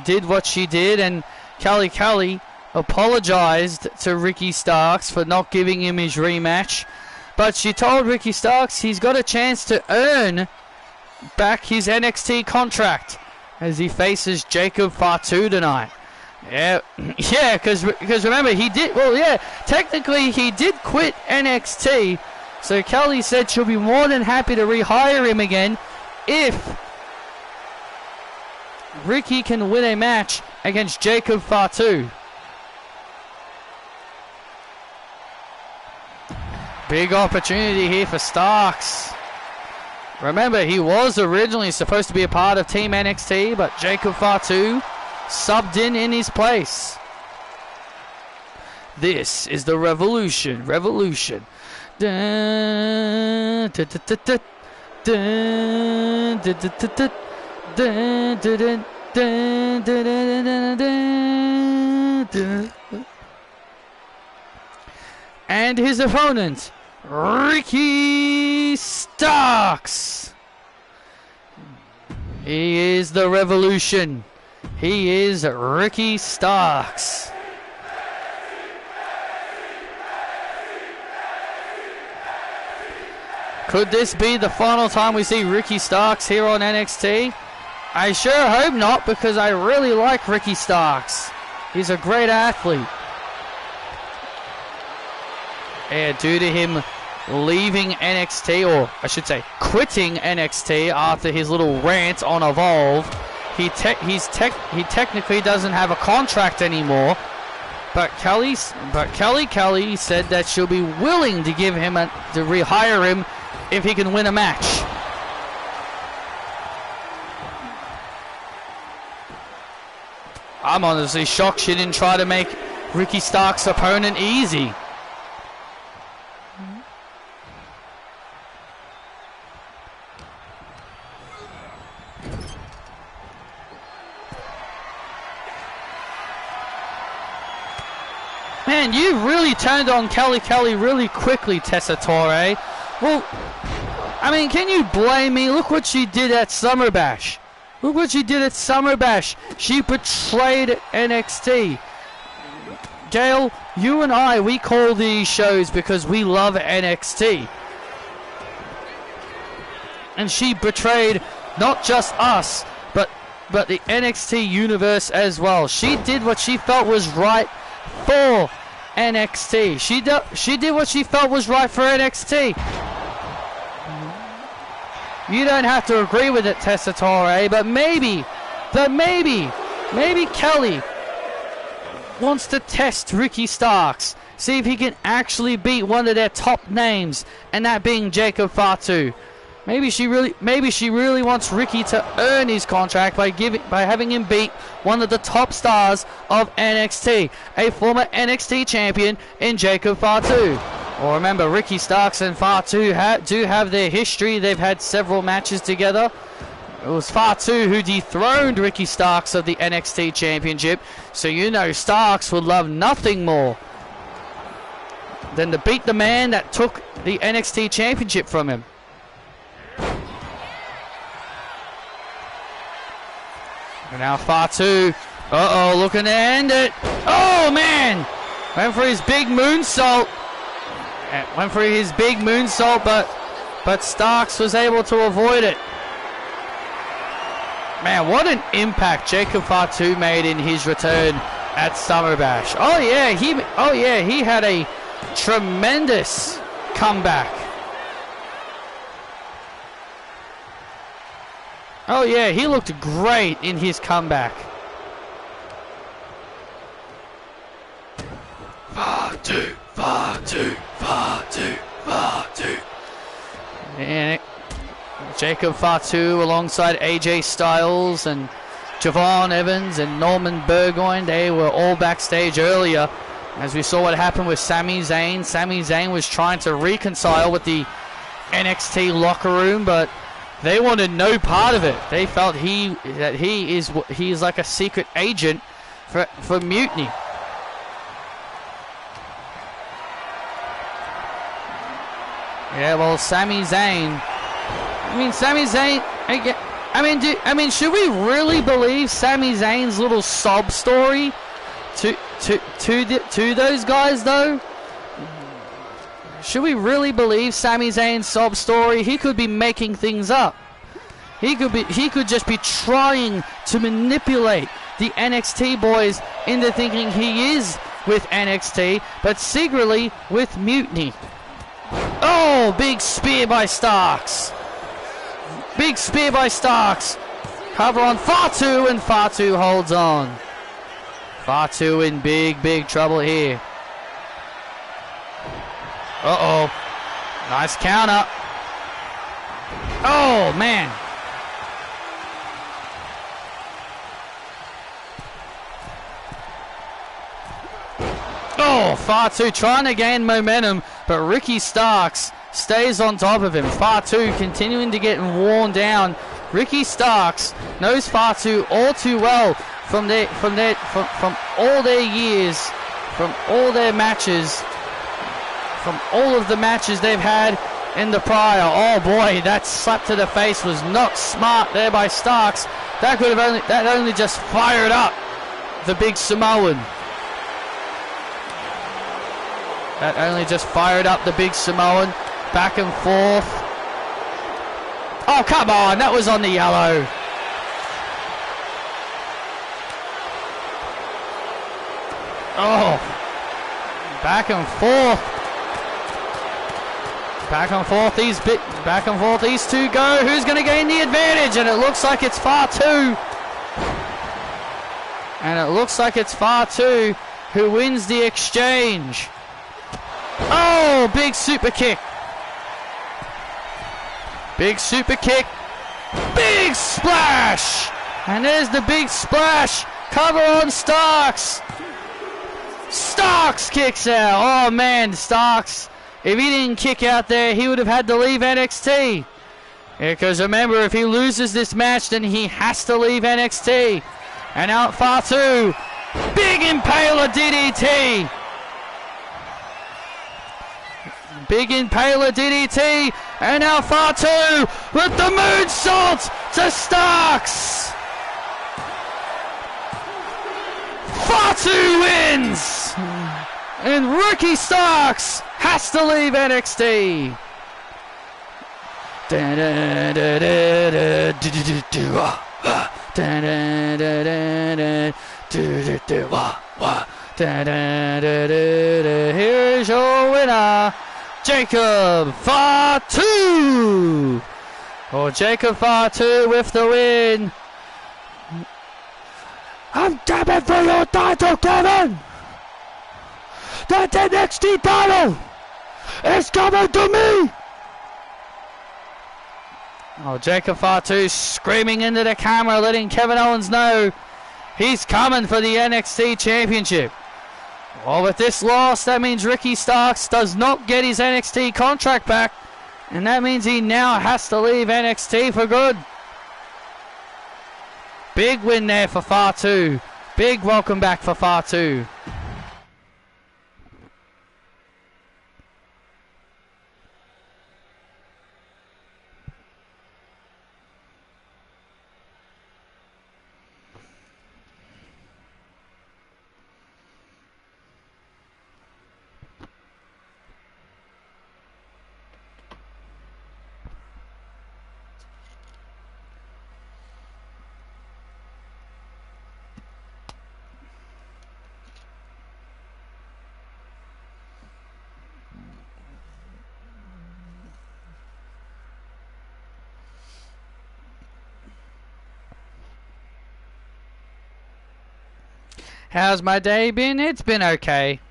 did what she did, and Kelly apologized to Ricky Starks for not giving him his rematch. But she told Ricky Starks he's got a chance to earn back his NXT contract as he faces Jacob Fatu tonight. Yeah, because remember, technically he did quit NXT, so Kelly said she'll be more than happy to rehire him again if Ricky can win a match against Jacob Fatu. Big opportunity here for Starks. Remember, he was originally supposed to be a part of Team NXT, but Jacob Fatu subbed in his place. This is the Revolution. Dun, dun, dun, dun, dun, dun, dun, dun, dun, dun, dun, dun. And his opponent, Ricky Starks. He is the Revolution. He is Ricky Starks. Could this be the final time we see Ricky Starks here on NXT? I sure hope not, because I really like Ricky Starks. He's a great athlete. Yeah, due to him leaving NXT, or I should say quitting NXT after his little rant on Evolve, he technically doesn't have a contract anymore. But Kelly said that she'll be willing to give him to rehire him if he can win a match. I'm honestly shocked she didn't try to make Ricky Starks' opponent easy. Man, you really turned on Kelly really quickly, Tessa Torre. Well, I mean, can you blame me? Look what she did at Summer Bash. She betrayed NXT. Gail, you and I, we call these shows because we love NXT. And she betrayed not just us, but the NXT universe as well. She did what she felt was right for NXT. She did what she felt was right for NXT. You don't have to agree with it, Tessa Torre, but maybe Kelly wants to test Ricky Starks, see if he can actually beat one of their top names, and that being Jacob Fatu. Maybe she really wants Ricky to earn his contract by having him beat one of the top stars of NXT, a former NXT champion in Jacob Fatu. Well, remember, Ricky Starks and Fatu do have their history. They've had several matches together. It was Fatu who dethroned Ricky Starks of the NXT championship, so you know Starks would love nothing more than to beat the man that took the NXT championship from him. And now Fatu. Uh-oh, looking to end it. Oh, man. Went for his big moonsault. But Starks was able to avoid it. Man, what an impact Jacob Fatu made in his return at Summer Bash. Oh yeah, he had a tremendous comeback. Oh yeah, he looked great in his comeback. Fatu. And Jacob Fatu alongside AJ Styles and Javon Evans and Norman Burgoyne, they were all backstage earlier as we saw what happened with Sami Zayn. Sami Zayn was trying to reconcile with the NXT locker room, but they wanted no part of it. They felt he is like a secret agent for Mutiny. Yeah, well, Sami Zayn. Should we really believe Sami Zayn's little sob story to those guys though? Should we really believe Sami Zayn's sob story? He could be making things up. He could just be trying to manipulate the NXT boys into thinking he is with NXT, but secretly with Mutiny. Oh, big spear by Starks. Big spear by Starks. Cover on Fatu, and Fatu holds on. Fatu in big trouble here. Uh-oh. Nice counter. Oh, man. Oh, Fatu trying to gain momentum, but Ricky Starks stays on top of him. Fatu continuing to get worn down. Ricky Starks knows Fatu all too well from all their years, from all their matches, from all of the matches they've had in the prior. Oh boy, that slap to the face was not smart there by Starks. That only just fired up the big Samoan. That only just fired up the big Samoan. Back and forth. Oh, come on. That was on the yellow. Oh. Back and forth. Back and forth. These two go. Who's going to gain the advantage? And it looks like it's Fatu. Who wins the exchange. Oh, big super kick. Big super kick. Big splash. And there's the big splash. Cover on Starks. Starks kicks out. Oh, man, Starks. If he didn't kick out there, he would have had to leave NXT. Because remember, if he loses this match, then he has to leave NXT. And out Fatu. Big Impaler DDT. Big Impaler DDT, and now Fatu with the moonsault to Starks. Fatu wins, and Ricky Starks has to leave NXT. Here's your winner, Jacob Fatu! Oh, Jacob Fatu with the win. I'm coming for your title, Kevin! That NXT title is coming to me! Oh, Jacob Fatu screaming into the camera, letting Kevin Owens know he's coming for the NXT Championship. Well, with this loss, that means Ricky Starks does not get his NXT contract back, and that means he now has to leave NXT for good. Big win there for Fatu. Big welcome back for Fatu. How's my day been? It's been okay.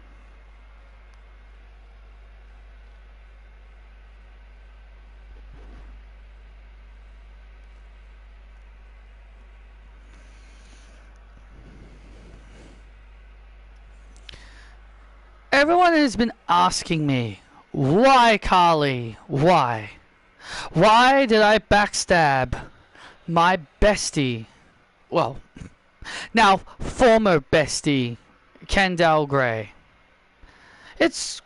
Everyone has been asking me, why, Carly? Why? Why did I backstab my bestie? Well, now former bestie, Kendall Gray. It's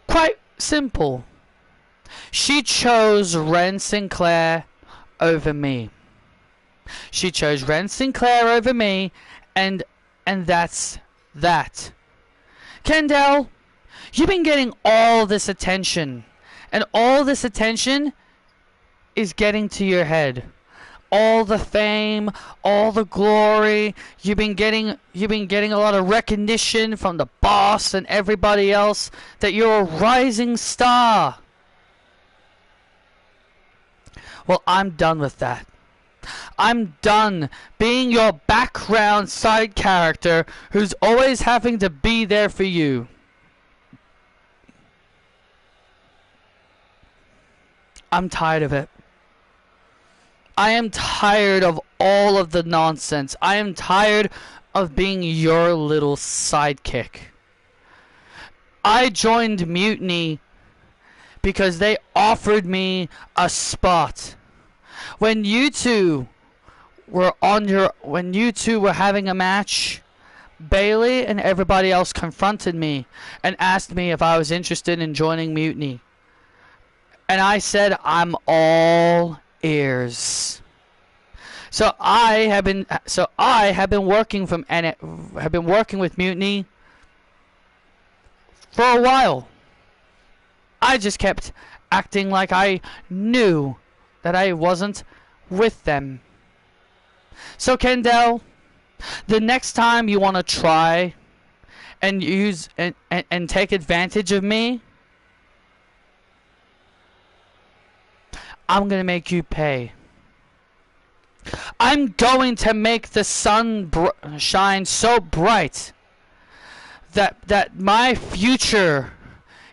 quite simple. She chose Ren Sinclair over me. She chose Ren Sinclair over me, and that's that. Kendall, you've been getting all this attention, and all this attention is getting to your head. All the fame, all the glory, you've been getting a lot of recognition from the boss and everybody else that you're a rising star. Well, I'm done with that. I'm done being your background side character who's always having to be there for you. I'm tired of it. I am tired of all of the nonsense. I am tired of being your little sidekick. I joined Mutiny because they offered me a spot. When you two were having a match, Bailey and everybody else confronted me and asked me if I was interested in joining Mutiny. And I said, I'm all ears. So I have been working with Mutiny for a while. I just kept acting like I knew that I wasn't with them. So Kendall, the next time you want to try and use and take advantage of me, I'm gonna make you pay. I'm going to make the sun shine so bright that my future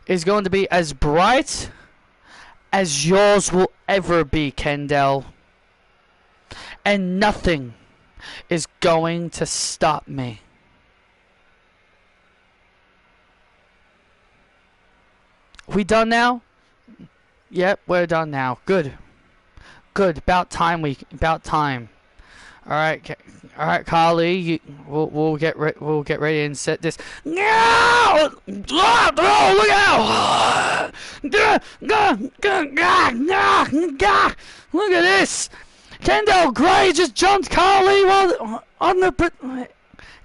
is going to be as bright as yours will ever be, Kendall. And nothing is going to stop me. We done now? Yep, we're done now. Good. Good. About time. All right, Carly. We'll get ready and set this. No! Oh, look out! Look at this. Kendall Gray just jumped Carly while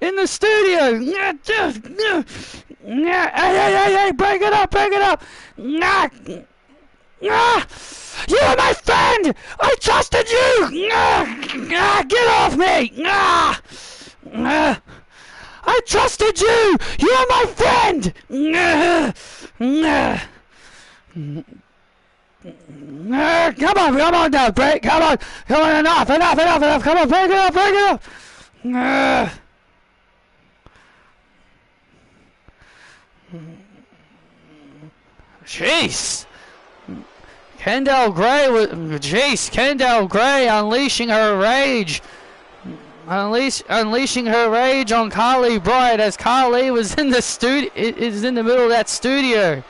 in the studio. Hey! Break it up! You are my friend! I trusted you! Get off me! I trusted you! You are my friend! Come on now, break! Come on, enough! Come on, break it up! Jeez! Kendall Gray unleashing her rage. Unleashing her rage on Carly Bright as Carly was in the studio. Is in the middle of that studio.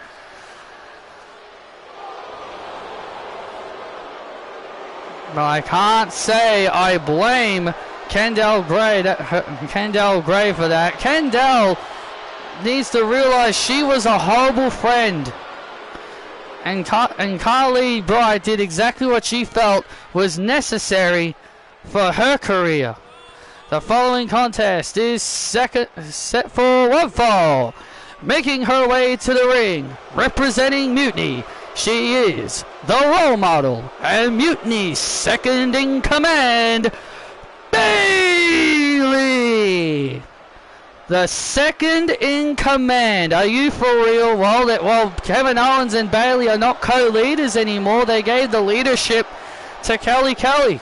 But I can't say I blame Kendall Gray for that. Kendall needs to realize she was a horrible friend. And Carly Bright did exactly what she felt was necessary for her career. The following contest is set for one fall. Making her way to the ring, representing Mutiny, she is the role model and Mutiny's second in command, Bailey. The second in command. Are you for real? Well, Kevin Owens and Bailey are not co-leaders anymore. They gave the leadership to Kelly.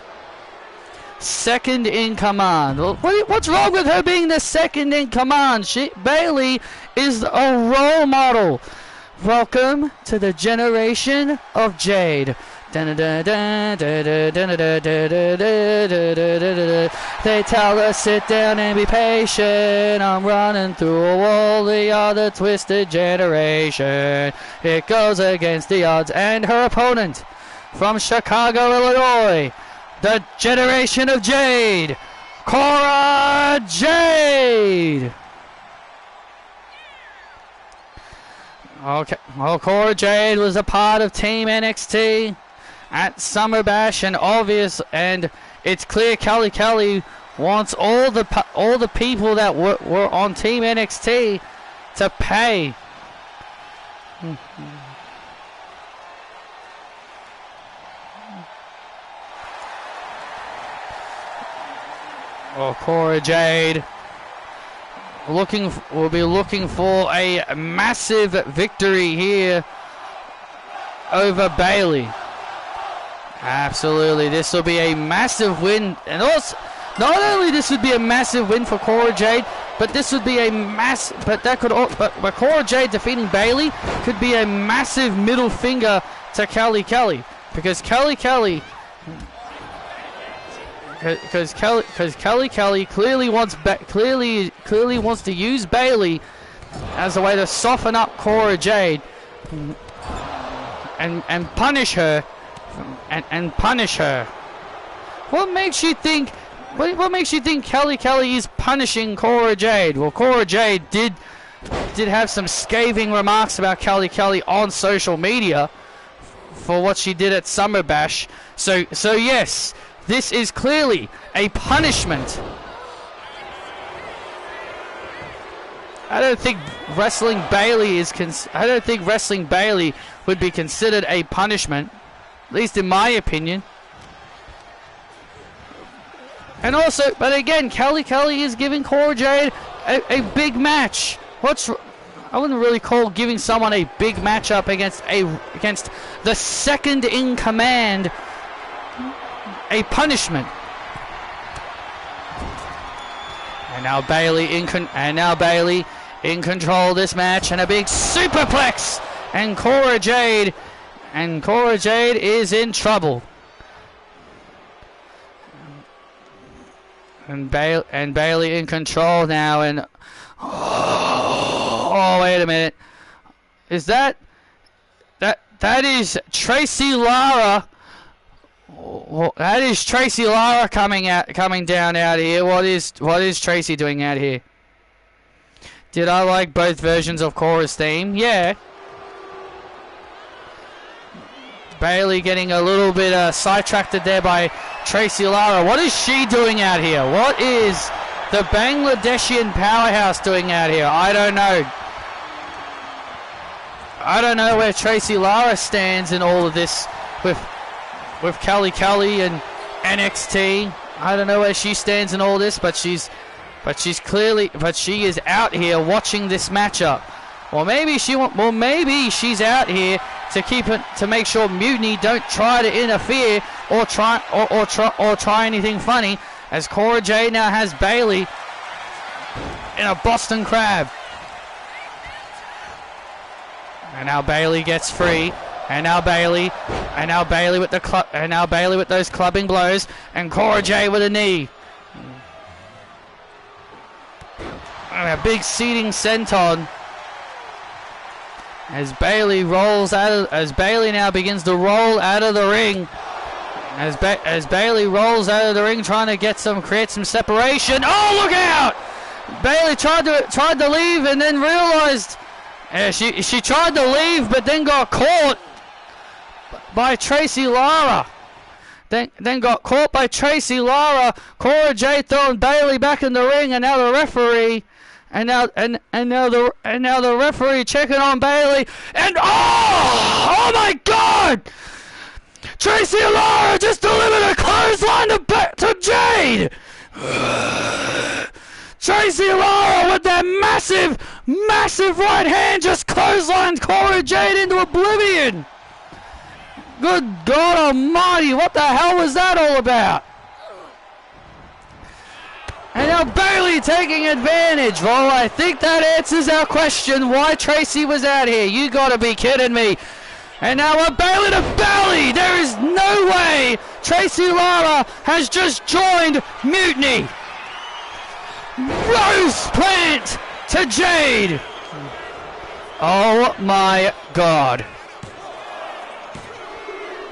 second in command. What's wrong with her being the second in command? Bayley is a role model. Welcome to the generation of Jade. They tell us sit down and be patient. I'm running through a wall, the other twisted generation. It goes against the odds. And her opponent from Chicago, Illinois, the generation of Jade, Cora Jade. Okay, well, Cora Jade was a part of Team NXT at Summer Bash, and it's clear Kelly wants all the people that were on Team NXT to pay. Oh, Cora Jade will be looking for a massive victory here over Bayley. Absolutely, this will be a massive win, and also not only this would be a massive win for Cora Jade, but this would be a but Cora Jade defeating Bayley could be a massive middle finger to Kelly, because Kelly clearly wants to use Bayley as a way to soften up Cora Jade and punish her and punish her. What makes you think Kelly is punishing Cora Jade? Well, Cora Jade did have some scathing remarks about Kelly on social media for what she did at Summer Bash. So yes, this is clearly a punishment. I don't think wrestling Bayley would be considered a punishment, at least in my opinion. And also, but again, Kelly is giving Cora Jade a big match. I wouldn't really call giving someone a big matchup against the second in command a punishment. And now Bayley in control of this match, and a big superplex, and Cora Jade is in trouble. And Bayley in control now, and oh wait a minute, is that is Tracy Lara? Well, that is Tracy Lara coming down out here. What is Tracy doing out here? Did I like both versions of Cora's theme? Yeah. Bayley getting a little bit sidetracked there by Tracy Lara. What is she doing out here? What is the Bangladeshian powerhouse doing out here? I don't know. I don't know where Tracy Lara stands in all of this with Kelly and NXT. I don't know where she stands in all this, but she is out here watching this matchup. Or maybe she's out here to make sure Mutiny don't try to interfere or try anything funny, as Cora Jade now has Bayley in a Boston Crab. And now Bayley gets free. And now Bayley with those clubbing blows, and Cora Jade with a knee. And a big seating senton as Bayley now begins to roll out of the ring. As Bayley rolls out of the ring, trying to create some separation. Oh, look out! Bayley tried to leave and then realized she tried to leave, but then got caught by Tracy Lara. Then got caught by Tracy Lara. Cora Jade throwing Bayley back in the ring, and now the referee, and now the referee checking on Bayley, and oh my God! Tracy Lara just delivered a clothesline to Jade. Tracy Lara with that massive right hand just clotheslined Cora Jade into oblivion. Good God Almighty, what the hell was that all about? And now Bayley taking advantage. Well, I think that answers our question why Tracy was out here. You gotta be kidding me. And now a Bayley to belly. There is no way Tracy Lara has just joined Mutiny. Rose plant to Jade. Oh my God.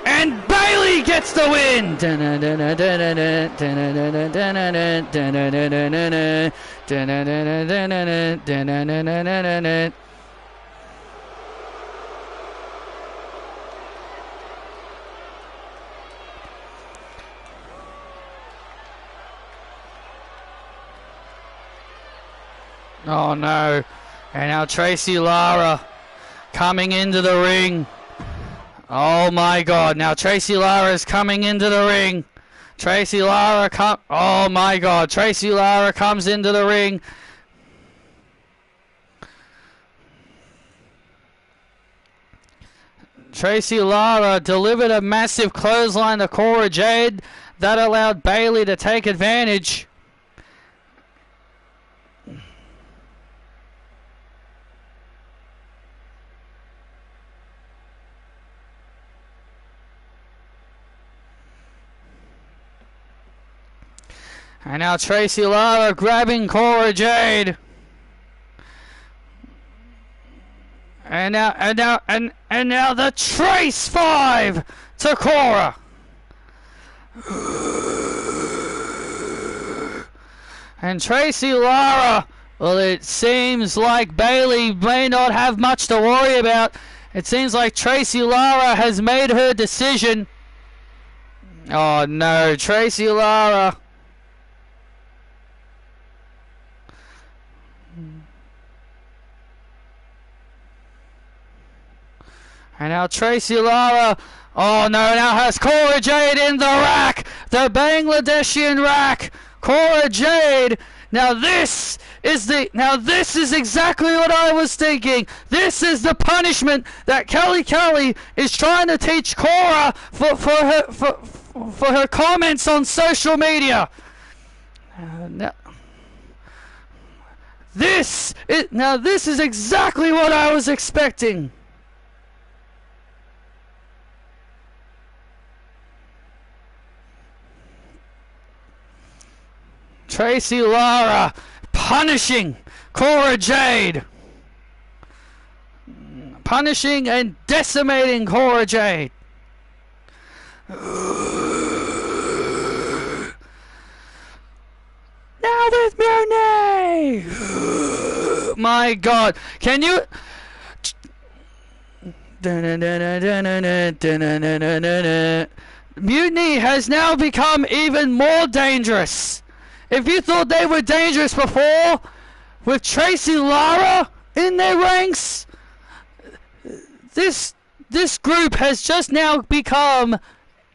And Bayley gets the win! Oh no. And now Tracy Lara coming into the ring. Oh my God, now Tracy Lara is coming into the ring. Tracy Lara oh my God, Tracy Lara comes into the ring. Tracy Lara delivered a massive clothesline to Cora Jade that allowed Bayley to take advantage. And now Tracy Lara grabbing Cora Jade. And now the Trace 5 to Cora. And Tracy Lara, well, it seems like Bayley may not have much to worry about. It seems like Tracy Lara has made her decision. Oh no, Tracy Lara. And now Tracy Lara, oh no, now has Cora Jade in the rack, the Bangladeshian rack. Cora Jade, now this is exactly what I was thinking. This is the punishment that Kelly is trying to teach Cora for her comments on social media. This is exactly what I was expecting. Tracy Lara punishing Cora Jade. Punishing and decimating Cora Jade. Now with Mutiny! My God. Can you... Mutiny has now become even more dangerous. If you thought they were dangerous before, with Tracy Lara in their ranks, this group has just now become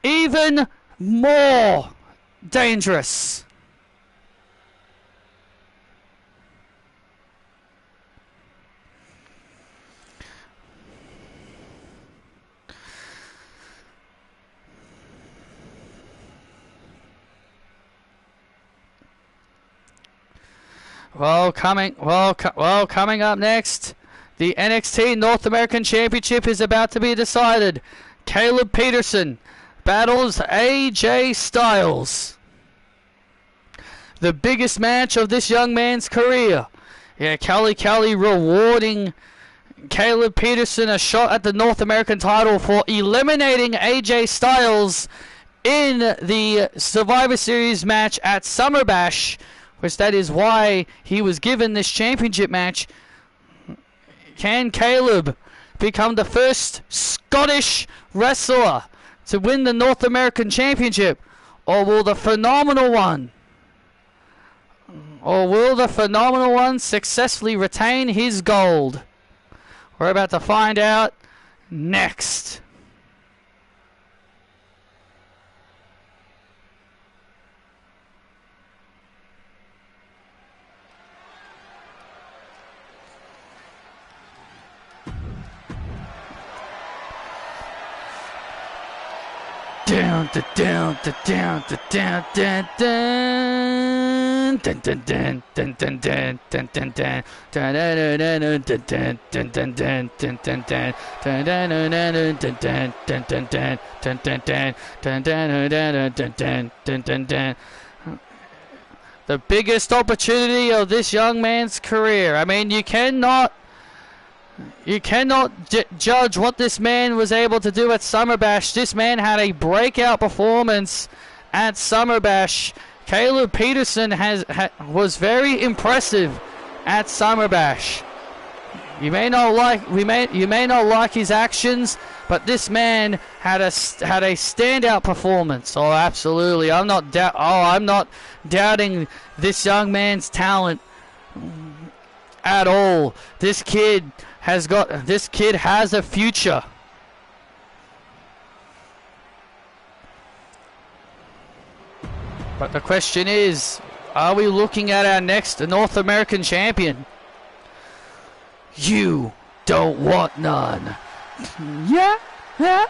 even more dangerous. Coming up next, the NXT North American Championship is about to be decided. Caleb Peterson battles AJ Styles. The biggest match of this young man's career. Yeah, Kelly rewarding Caleb Peterson a shot at the North American title for eliminating AJ Styles in the Survivor Series match at Summer Bash, which that is why he was given this championship match. Can Caleb become the first Scottish wrestler to win the North American Championship? Or will the Phenomenal One successfully retain his gold? We're about to find out next. Down. The biggest opportunity of this young man's career. I mean, you cannot judge what this man was able to do at Summer Bash. This man had a breakout performance at Summer Bash. Caleb Peterson was very impressive at Summer Bash. You may not like his actions, but this man had a standout performance. Oh, absolutely. I'm not doubting this young man's talent at all. This kid has a future. But the question is, are we looking at our next North American champion? You don't want none. Yeah. They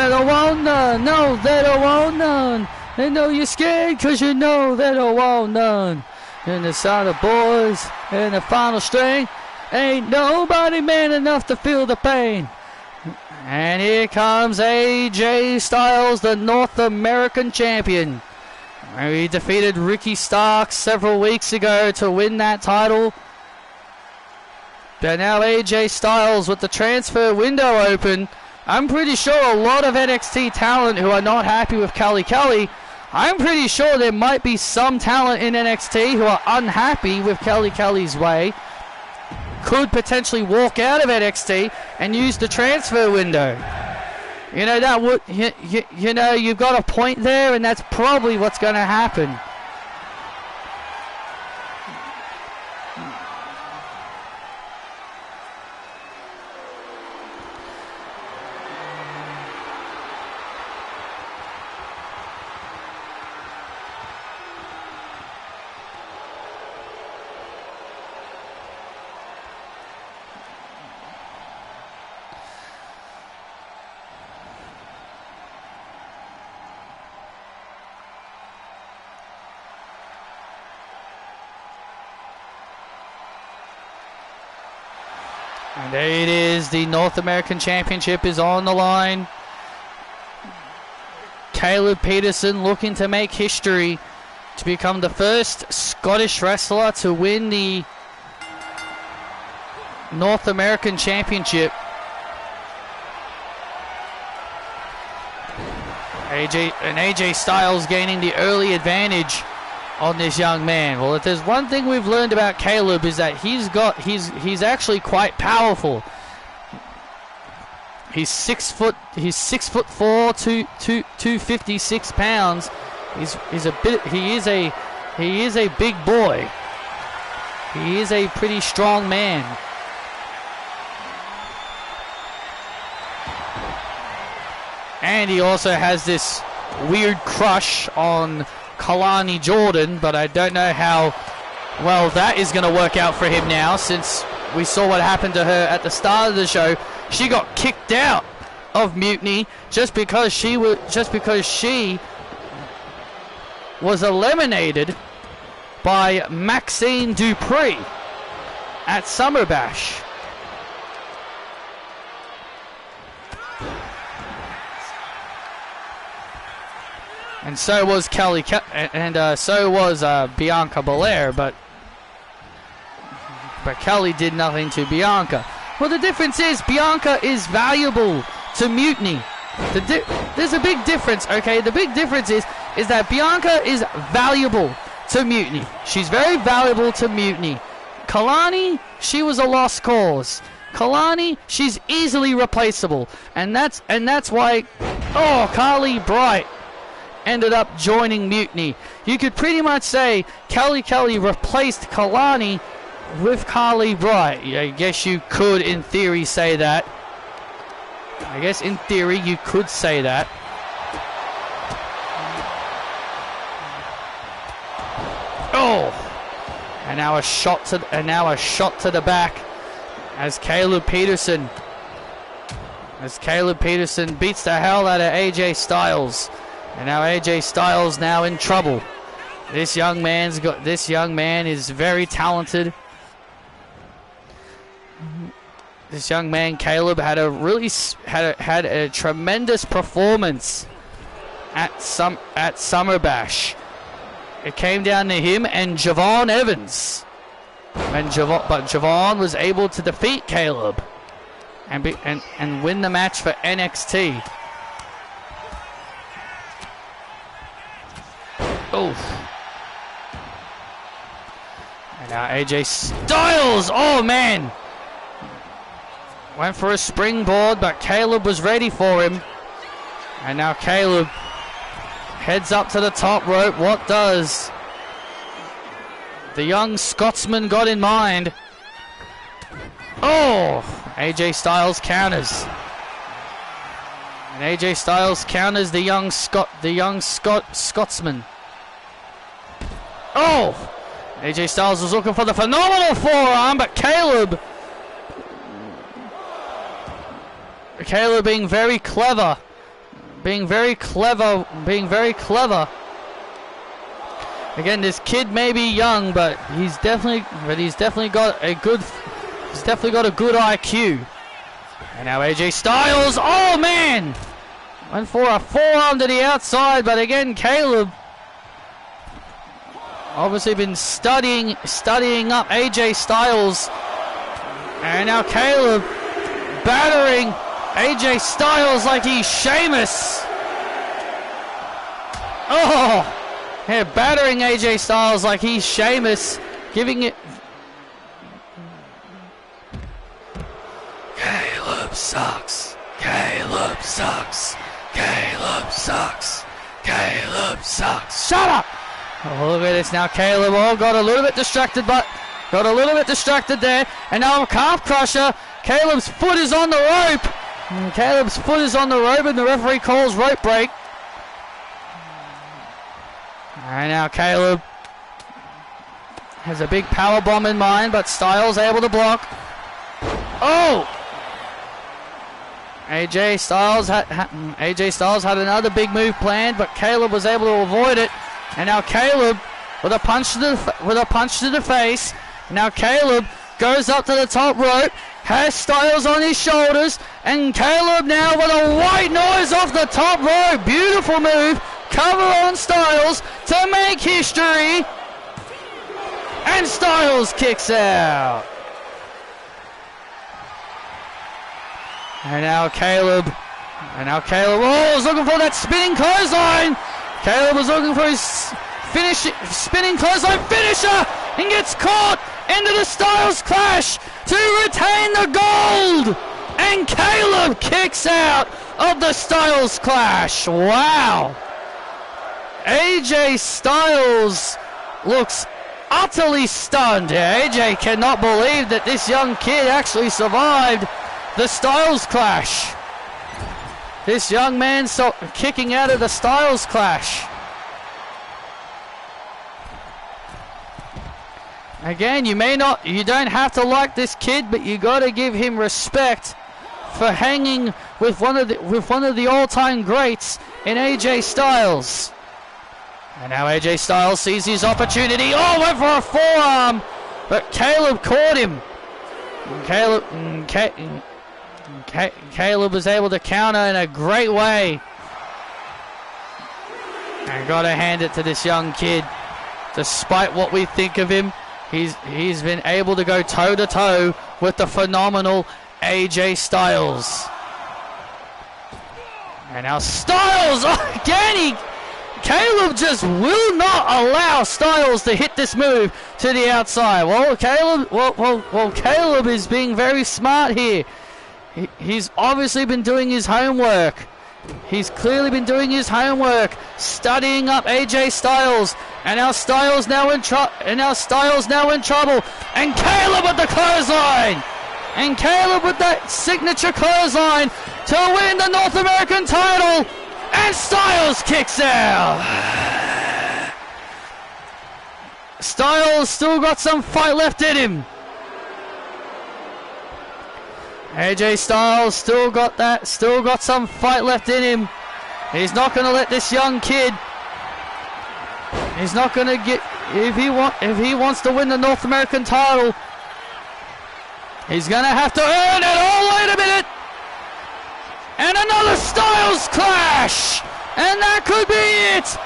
don't want none. No, they don't want none. They know you're scared because you know they don't want none. And the side of boys in the final string, ain't nobody man enough to feel the pain. And here comes AJ Styles, the North American champion. He defeated Ricky Starks several weeks ago to win that title. But now AJ Styles, with the transfer window open, I'm pretty sure a lot of NXT talent who are not happy with Kelly Kelly, I'm pretty sure there might be some talent in NXT who are unhappy with Kelly Kelly's way, could potentially walk out of NXT and use the transfer window. You know, that would, you know, you've got a point there, and that's probably what's going to happen. And there it is, the North American Championship is on the line. Caleb Peterson looking to make history to become the first Scottish wrestler to win the North American Championship. AJ Styles gaining the early advantage on this young man. Well, if there's one thing we've learned about Caleb, is that he's actually quite powerful. He's 6'4", 256 pounds. He is a big boy. He is a pretty strong man. And he also has this weird crush on Kalani Jordan, but I don't know how well that is going to work out for him now, since we saw what happened to her at the start of the show. She got kicked out of Mutiny just because she was eliminated by Maxine Dupree at Summer Bash. And so was so was Bianca Belair, but Kelly did nothing to Bianca. Well, the difference is Bianca is valuable to Mutiny. There's a big difference, okay? The big difference is that Bianca is valuable to Mutiny. She's very valuable to Mutiny. Kalani, she was a lost cause. Kalani, she's easily replaceable, and that's why Carly Bright ended up joining Mutiny. You could pretty much say Kelly replaced Kalani with Carly Bright. I guess you could, in theory, say that. I guess in theory you could say that. Oh! And now a shot to the back as Caleb Peterson beats the hell out of AJ Styles. And now AJ Styles now in trouble. This young man is very talented. This young man Caleb had a tremendous performance at Summer Bash. It came down to him and Javon Evans. But Javon was able to defeat Caleb and win the match for NXT. Oof. And now AJ Styles, oh man! Went for a springboard, but Caleb was ready for him. And now Caleb heads up to the top rope. What does the young Scotsman got in mind? Oh! AJ Styles counters. And AJ Styles counters the young Scotsman. Oh! AJ Styles was looking for the phenomenal forearm, but Caleb being very clever. Again, this kid may be young, but he's definitely got a good IQ. And now AJ Styles, oh man! Went for a forearm to the outside, but again, Caleb obviously been studying up AJ Styles. And now Caleb battering AJ Styles like he's Sheamus. Oh! Yeah, battering AJ Styles like he's Sheamus. Giving it... Caleb sucks. Caleb sucks. Caleb sucks. Caleb sucks. Shut up! Oh, look at this now. Caleb got a little bit distracted, but got a little bit distracted there. And now a calf crusher. Caleb's foot is on the rope. And Caleb's foot is on the rope, and the referee calls rope break. And now Caleb has a big power bomb in mind, but Styles able to block. Oh! AJ Styles had another big move planned, but Caleb was able to avoid it. And now Caleb with a punch to the face. Now Caleb goes up to the top rope, has Styles on his shoulders, and Caleb now with a white noise off the top rope. Beautiful move. Cover on Styles to make history. And Styles kicks out. And now Caleb was looking for that spinning clothesline. Caleb was looking for his spinning clothesline finisher and gets caught into the Styles Clash to retain the gold. And Caleb kicks out of the Styles Clash. Wow. AJ Styles looks utterly stunned. AJ cannot believe that this young kid actually survived the Styles Clash. This young man kicking out of the Styles Clash. Again, you don't have to like this kid, but you got to give him respect for hanging with one of the all-time greats in AJ Styles. And now AJ Styles sees his opportunity. Oh, went for a forearm, but Caleb caught him. Caleb was able to counter in a great way. I gotta hand it to this young kid. Despite what we think of him, he's been able to go toe to toe with the phenomenal AJ Styles. And now Styles again. Caleb just will not allow Styles to hit this move to the outside. Well, Caleb is being very smart here. He's obviously been doing his homework. He's clearly been doing his homework, studying up AJ Styles, and now Styles now in trouble. And Caleb with the clothesline, and Caleb with that signature clothesline to win the North American title. And Styles kicks out. Styles still got some fight left in him. AJ Styles still got some fight left in him. He's not going to let this young kid. He's not going to get, if he wants to win the North American title, he's going to have to earn it. Oh, wait a minute. And another Styles clash. And that could be it.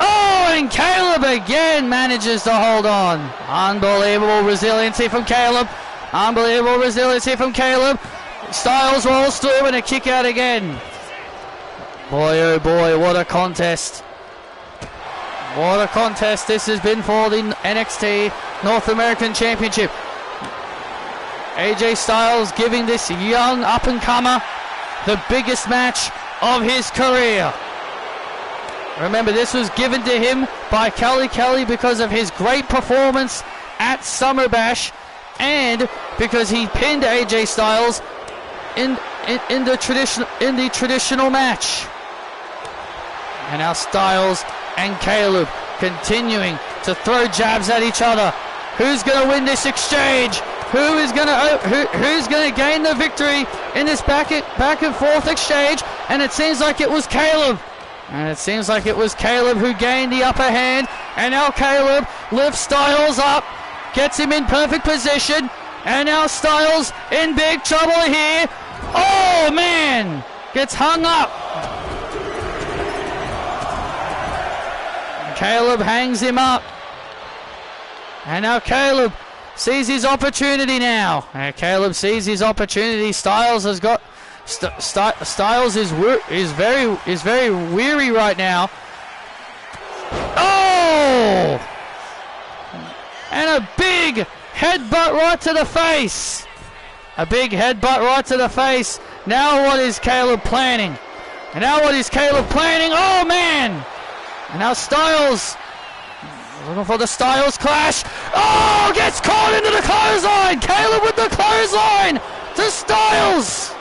Oh, and Caleb again manages to hold on. Unbelievable resiliency from Caleb. Unbelievable resiliency from Caleb. Styles rolls through and a kick out again. Boy, oh boy, what a contest. What a contest this has been for the NXT North American Championship. AJ Styles giving this young up-and-comer the biggest match of his career. Remember, this was given to him by Kelly because of his great performance at Summer Bash and because he pinned AJ Styles in the traditional match. And now Styles and Caleb continuing to throw jabs at each other. Who's going to win this exchange? Who's going to gain the victory in this back and forth exchange? And it seems like it was Caleb. And it seems like it was Caleb who gained the upper hand. And now Caleb lifts Styles up, gets him in perfect position. And now Styles in big trouble here. Oh, man! Gets hung up. And Caleb hangs him up. And now Caleb sees his opportunity now. And Caleb sees his opportunity. Styles has got... Styles is very weary right now. Oh! And a big headbutt right to the face. A big headbutt right to the face. Now what is Caleb planning? And now what is Caleb planning? Oh man! And now Styles looking for the Styles clash. Oh! Gets caught into the clothesline. Caleb with the clothesline to Styles.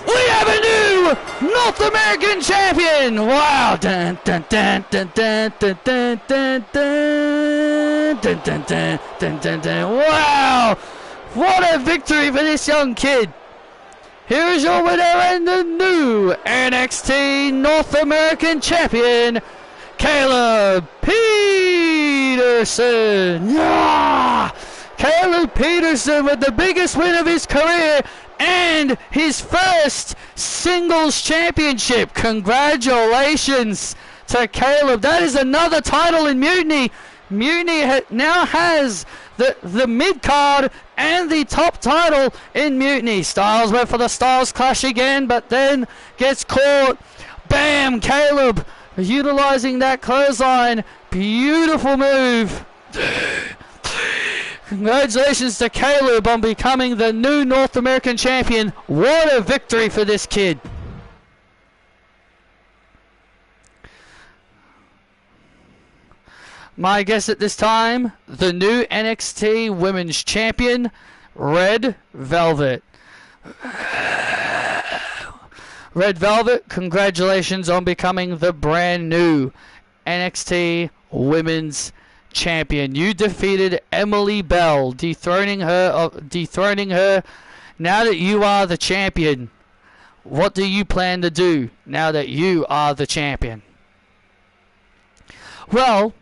We have a new North American champion! Wow! Dun, dun, dun, dun, dun, dun, dun, dun, dun, dun, dun, dun, dun, dun, dun. Wow! What a victory for this young kid! Here is your winner and the new NXT North American champion, Caleb Peterson! Yeah! Caleb Peterson with the biggest win of his career and his first singles championship. Congratulations to Caleb. That is another title in Mutiny. Mutiny now has the mid-card and the top title in Mutiny. Styles went for the Styles clash again, but then gets caught. Bam! Caleb utilizing that clothesline. Beautiful move. Congratulations to Caleb on becoming the new North American champion. What a victory for this kid. My guess at this time, the new NXT Women's Champion, Red Velvet. Red Velvet, congratulations on becoming the brand new NXT Women's Champion. You defeated Emily Bell, dethroning her. Now that you are the champion, what do you plan to do now that you are the champion? Well,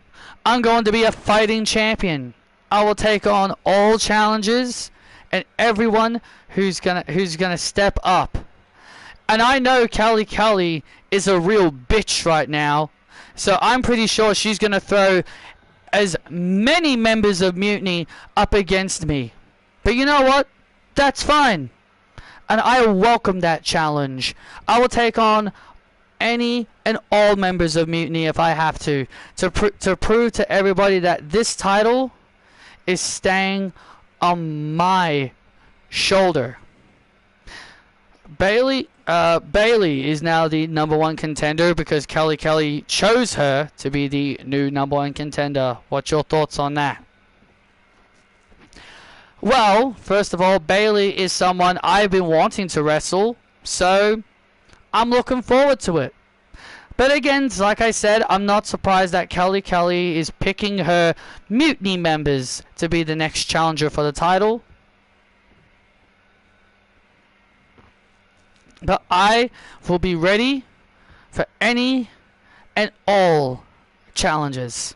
I'm going to be a fighting champion. I will take on all challenges and everyone who's gonna step up. And I know Kelly is a real bitch right now, so I'm pretty sure she's gonna throw as many members of Mutiny up against me. But you know what? That's fine. And I welcome that challenge. I will take on any and all members of Mutiny if I have to prove to everybody that this title is staying on my shoulder. Bailey is now the #1 contender because Kelly chose her to be the new #1 contender. What's your thoughts on that? Well, first of all, Bailey is someone I've been wanting to wrestle, so I'm looking forward to it. But again, like I said, I'm not surprised that Kelly is picking her Mutiny members to be the next challenger for the title. But I will be ready for any and all challenges.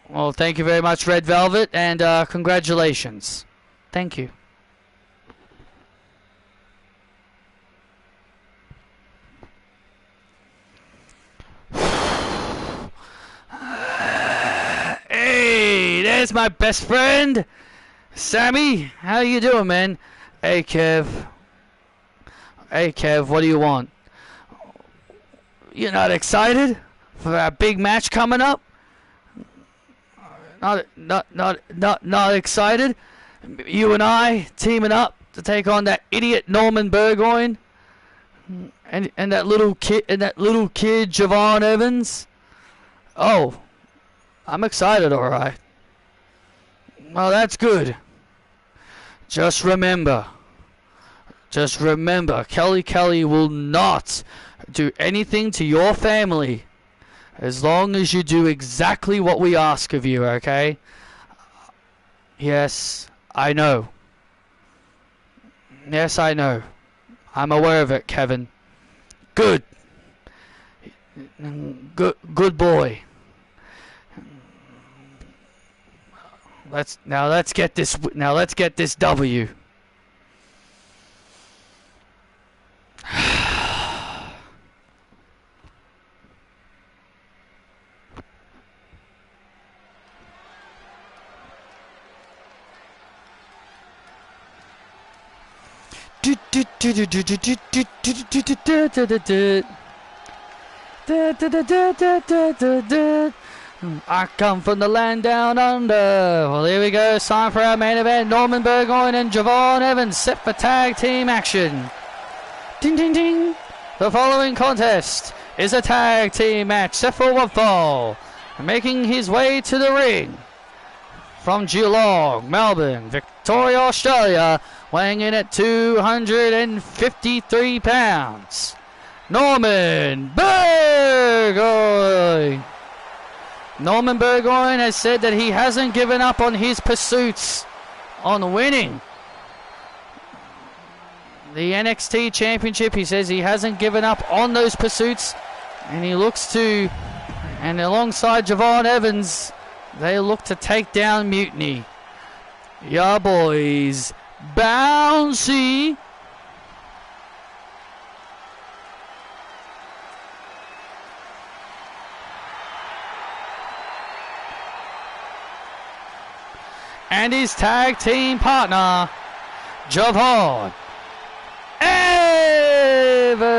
Well, thank you very much, Red Velvet, and congratulations. Thank you. Hey, there's my best friend, Sammy. How you doing, man? Hey, Kev. Hey, Kev, what do you want? You're not excited for that big match coming up? Not excited? You and I teaming up to take on that idiot Norman Burgoyne and that little kid Javon Evans. Oh, I'm excited, all right. Well, that's good. Just remember, Kelly will not do anything to your family as long as you do exactly what we ask of you, okay? Yes, I know. Yes, I know. I'm aware of it, Kevin. Good. Good boy. Let's get this W. I come from the land down under. Well, here we go. It's time for our main event. Norman Burgoyne and Javon Evans set for tag team action. Ding, ding, ding. The following contest is a tag team match set for one fall. Making his way to the ring from Geelong, Melbourne, Victoria, Australia, weighing in at 253 pounds. Norman Burgoyne. Norman Burgoyne has said that he hasn't given up on his pursuits on winning the NXT Championship. He says he hasn't given up on those pursuits, and he looks to, and alongside Javon Evans, they look to take down Mutiny. Ya boys, bouncy. And his tag team partner, Javon Evans.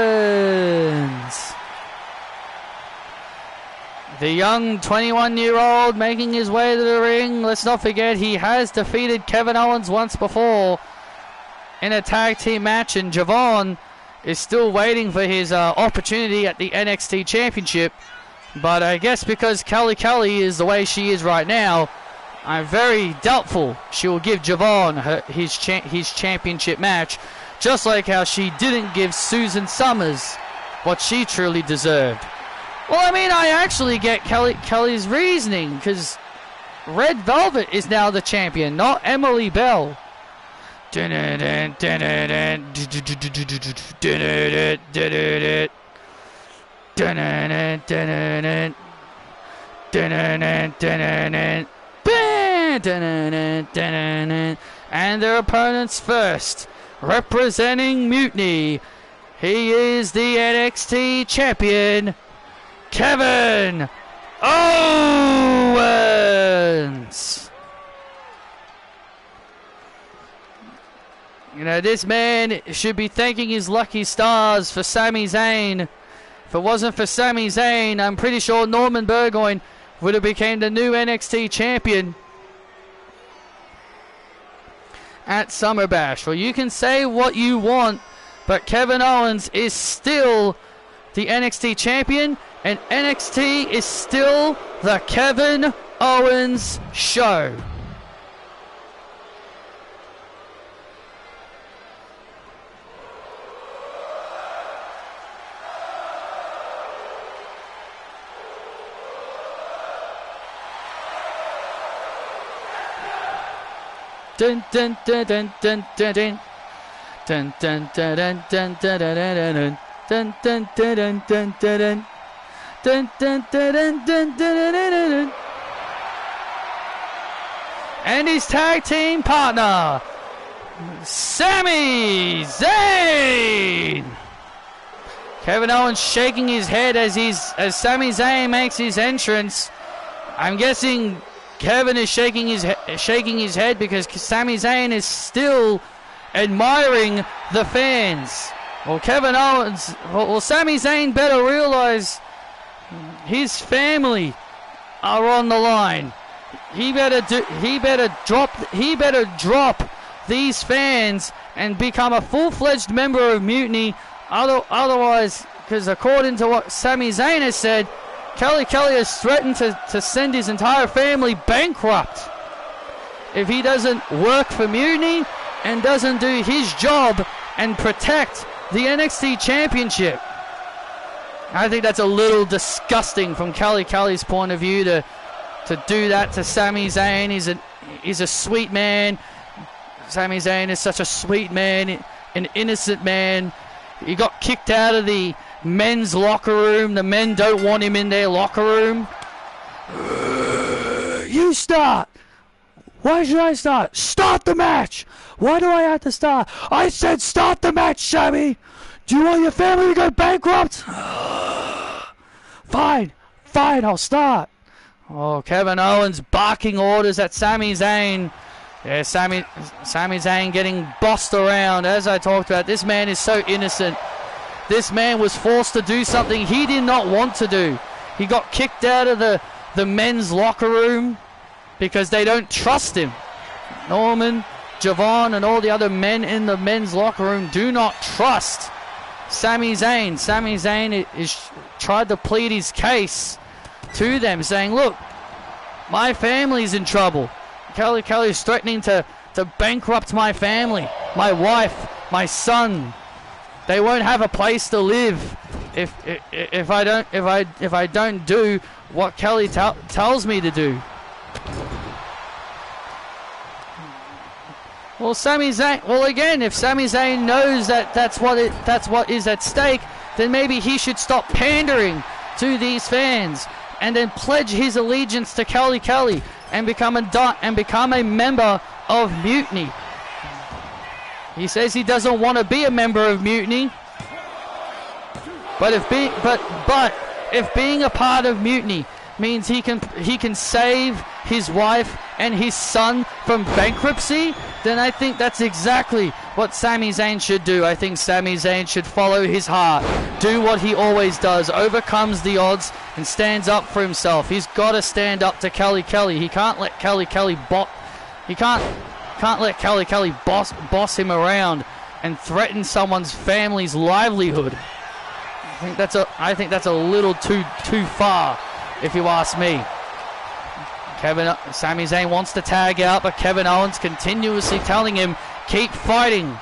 The young 21-year-old making his way to the ring. Let's not forget he has defeated Kevin Owens once before in a tag team match, and Javon is still waiting for his opportunity at the NXT Championship. But I guess because Kelly is the way she is right now, I'm very doubtful she will give Javon his championship match, just like how she didn't give Susan Summers what she truly deserved. Well, I mean, I actually get Kelly's reasoning, because Red Velvet is now the champion, not Emily Bell. And their opponents first, representing Mutiny, he is the NXT champion, Kevin Owens. You know, this man should be thanking his lucky stars for Sami Zayn. If it wasn't for Sami Zayn, I'm pretty sure Norman Burgoyne would have become the new NXT champion at Summer Bash. Well, you can say what you want, but Kevin Owens is still the NXT champion, and NXT is still the Kevin Owens show. Dun dun dun dun dun dun dun. Dun dun dun dun dun dun dun dun dun dun dun dun dun. Dun dun dun dun dun dun dun dun. And his tag team partner, Sami Zayn. Kevin Owens shaking his head as Sami Zayn makes his entrance. I'm guessing Kevin is shaking his head because Sami Zayn is still admiring the fans. Well, Sami Zayn better realize his family are on the line. He better drop these fans and become a full-fledged member of Mutiny. Otherwise, because according to what Sami Zayn has said, Kelly has threatened to send his entire family bankrupt if he doesn't work for Mutiny and doesn't do his job and protect the NXT Championship. I think that's a little disgusting from Kelly's point of view to do that to Sami Zayn. He's a sweet man. Sami Zayn is such a sweet man, an innocent man. He got kicked out of the men's locker room. The men don't want him in their locker room. You start. Why should I start? Start the match. Why do I have to start? I said start the match, Sami. Do you want your family to go bankrupt? Fine, I'll start. Oh, Kevin Owens barking orders at Sami Zayn. Yeah, Sami Zayn getting bossed around. As I talked about, this man is so innocent. This man was forced to do something he did not want to do. He got kicked out of the men's locker room because they don't trust him. Norman, Javon, and all the other men in the men's locker room do not trust Sami Zayn. Sami Zayn is tried to plead his case to them, saying, look, my family's in trouble. Kelly is threatening to bankrupt my family, my wife, my son. They won't have a place to live if I don't do what Kelly tells me to do. Well, Sami Zayn. Well, again, if Sami Zayn knows that's what is at stake, then maybe he should stop pandering to these fans and then pledge his allegiance to Kelly and become a member of Mutiny. He says he doesn't want to be a member of Mutiny, but if being a part of Mutiny means he can save his wife and his son from bankruptcy, then I think that's exactly what Sami Zayn should do. I think Sami Zayn should follow his heart, do what he always does, overcomes the odds and stands up for himself. He's got to stand up to Kelly. He can't let Kelly boss him around and threaten someone's family's livelihood. I think that's a little too far, if you ask me. Sami Zayn wants to tag out, but Kevin Owens continuously telling him, keep fighting.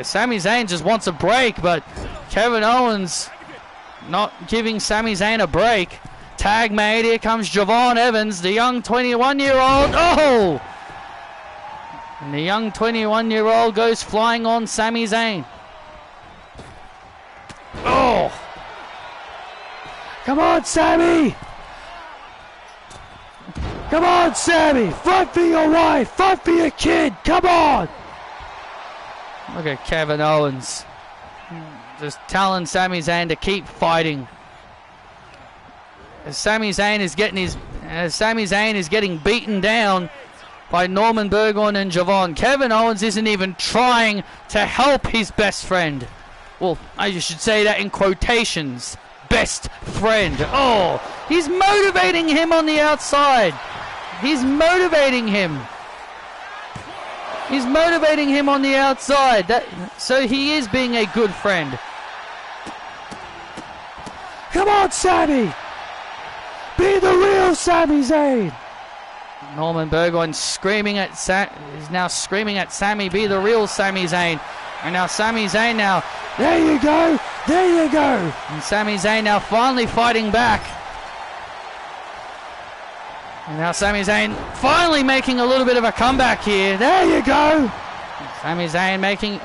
Sami Zayn just wants a break, but Kevin Owens not giving Sami Zayn a break. Tag made, here comes Javon Evans, the young 21-year-old. Oh! And the young 21-year-old goes flying on Sami Zayn. Oh! Come on, Sami! Come on, Sami! Fight for your wife! Fight for your kid! Come on! Look at Kevin Owens. Just telling Sami Zayn to keep fighting. As Sami Zayn is getting beaten down by Norman Burgoyne and Javon, Kevin Owens isn't even trying to help his best friend. Well, I should say that in quotations. Best friend. Oh, he's motivating him on the outside. He's motivating him. He's motivating him on the outside. So he is being a good friend. Come on, Sami. Be the real Sami Zayn. Norman Burgoyne is now screaming at Sami, be the real Sami Zayn. And now Sami Zayn now, there you go. And Sami Zayn now finally fighting back. And now Sami Zayn finally making a little bit of a comeback here. There you go. Sami Zayn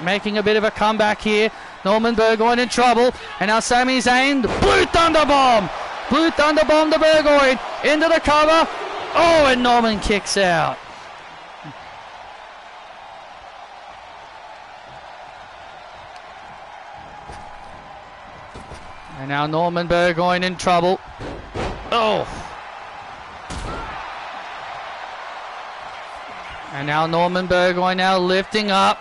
making a bit of a comeback here. Norman Burgoyne in trouble. And now Sami Zayn, Blue Thunder Bomb. Blue Thunder Bomb to Burgoyne. Into the cover. Oh, and Norman kicks out. And now Norman Burgoyne in trouble. Oh. And now Norman Burgoyne now lifting up.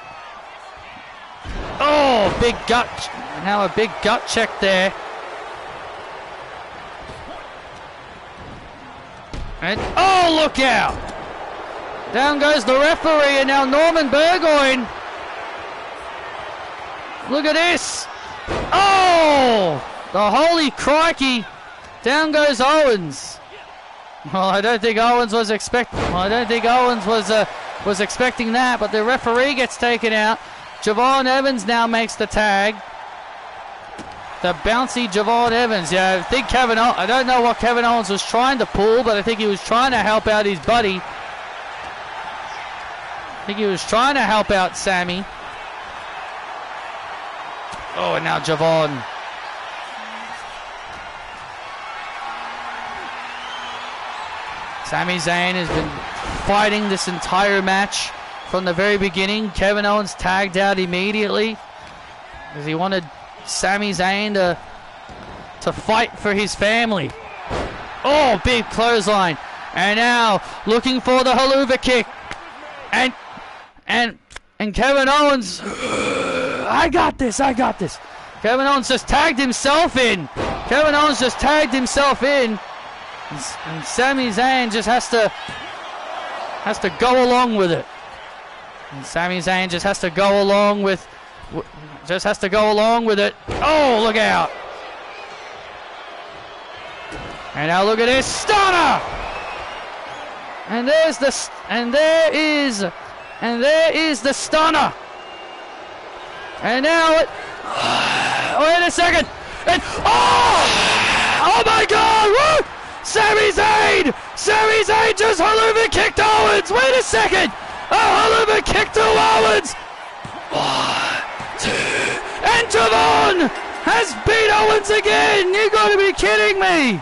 Oh, big gut. Now a big gut check there. And oh, look out. Down goes the referee, and now Norman Burgoyne. Look at this. Oh, the holy crikey. Down goes Owens. Well, I don't think Owens was expecting that, but the referee gets taken out. Javon Evans now makes the tag. The bouncy Javon Evans. Yeah, I don't know what Kevin Owens was trying to pull, but I think he was trying to help out his buddy. I think he was trying to help out Sami. Oh, and now Javon. Sami Zayn has been fighting this entire match from the very beginning. Kevin Owens tagged out immediately because he wanted Sami Zayn to fight for his family. Oh, big clothesline. And now looking for the haluva kick. And Kevin Owens, I got this. Kevin Owens just tagged himself in. And Sami Zayn just has to go along with it. And Sami Zayn just has to go along with it. Oh, look out. And now look at this stunner. And there is the stunner. And now it wait a second. And oh my god! Woo! Sami Zayn just haluva kicked Owens. Wait a second. A haluva kick to Owens. 1, 2, and Javon has beat Owens again. You gotta be kidding me.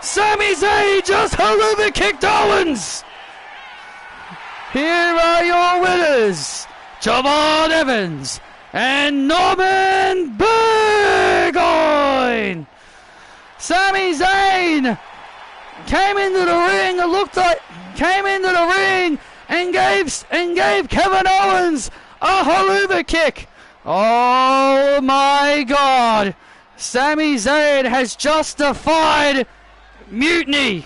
Sami Zayn just haluva kicked Owens. Here are your winners, Javon Evans and Norman Burgoyne. Sami Zayn came into the ring and gave Kevin Owens a haluva kick. Oh my god. Sami Zayn has justified mutiny.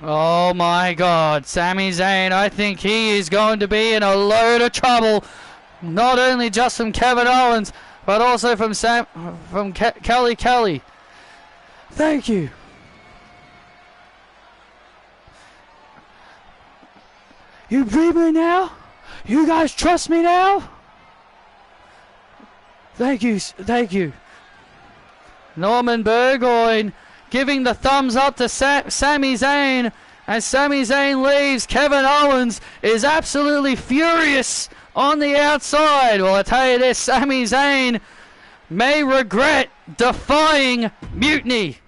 Oh my god, Sami Zayn, I think he is going to be in a load of trouble. Not only just from Kevin Owens, but also from Kelly. Thank you. You believe me now? You guys trust me now? Thank you. Norman Burgoyne giving the thumbs up to Sami Zayn. As Sami Zayn leaves, Kevin Owens is absolutely furious on the outside. Well, I tell you this, Sami Zayn may regret defying mutiny.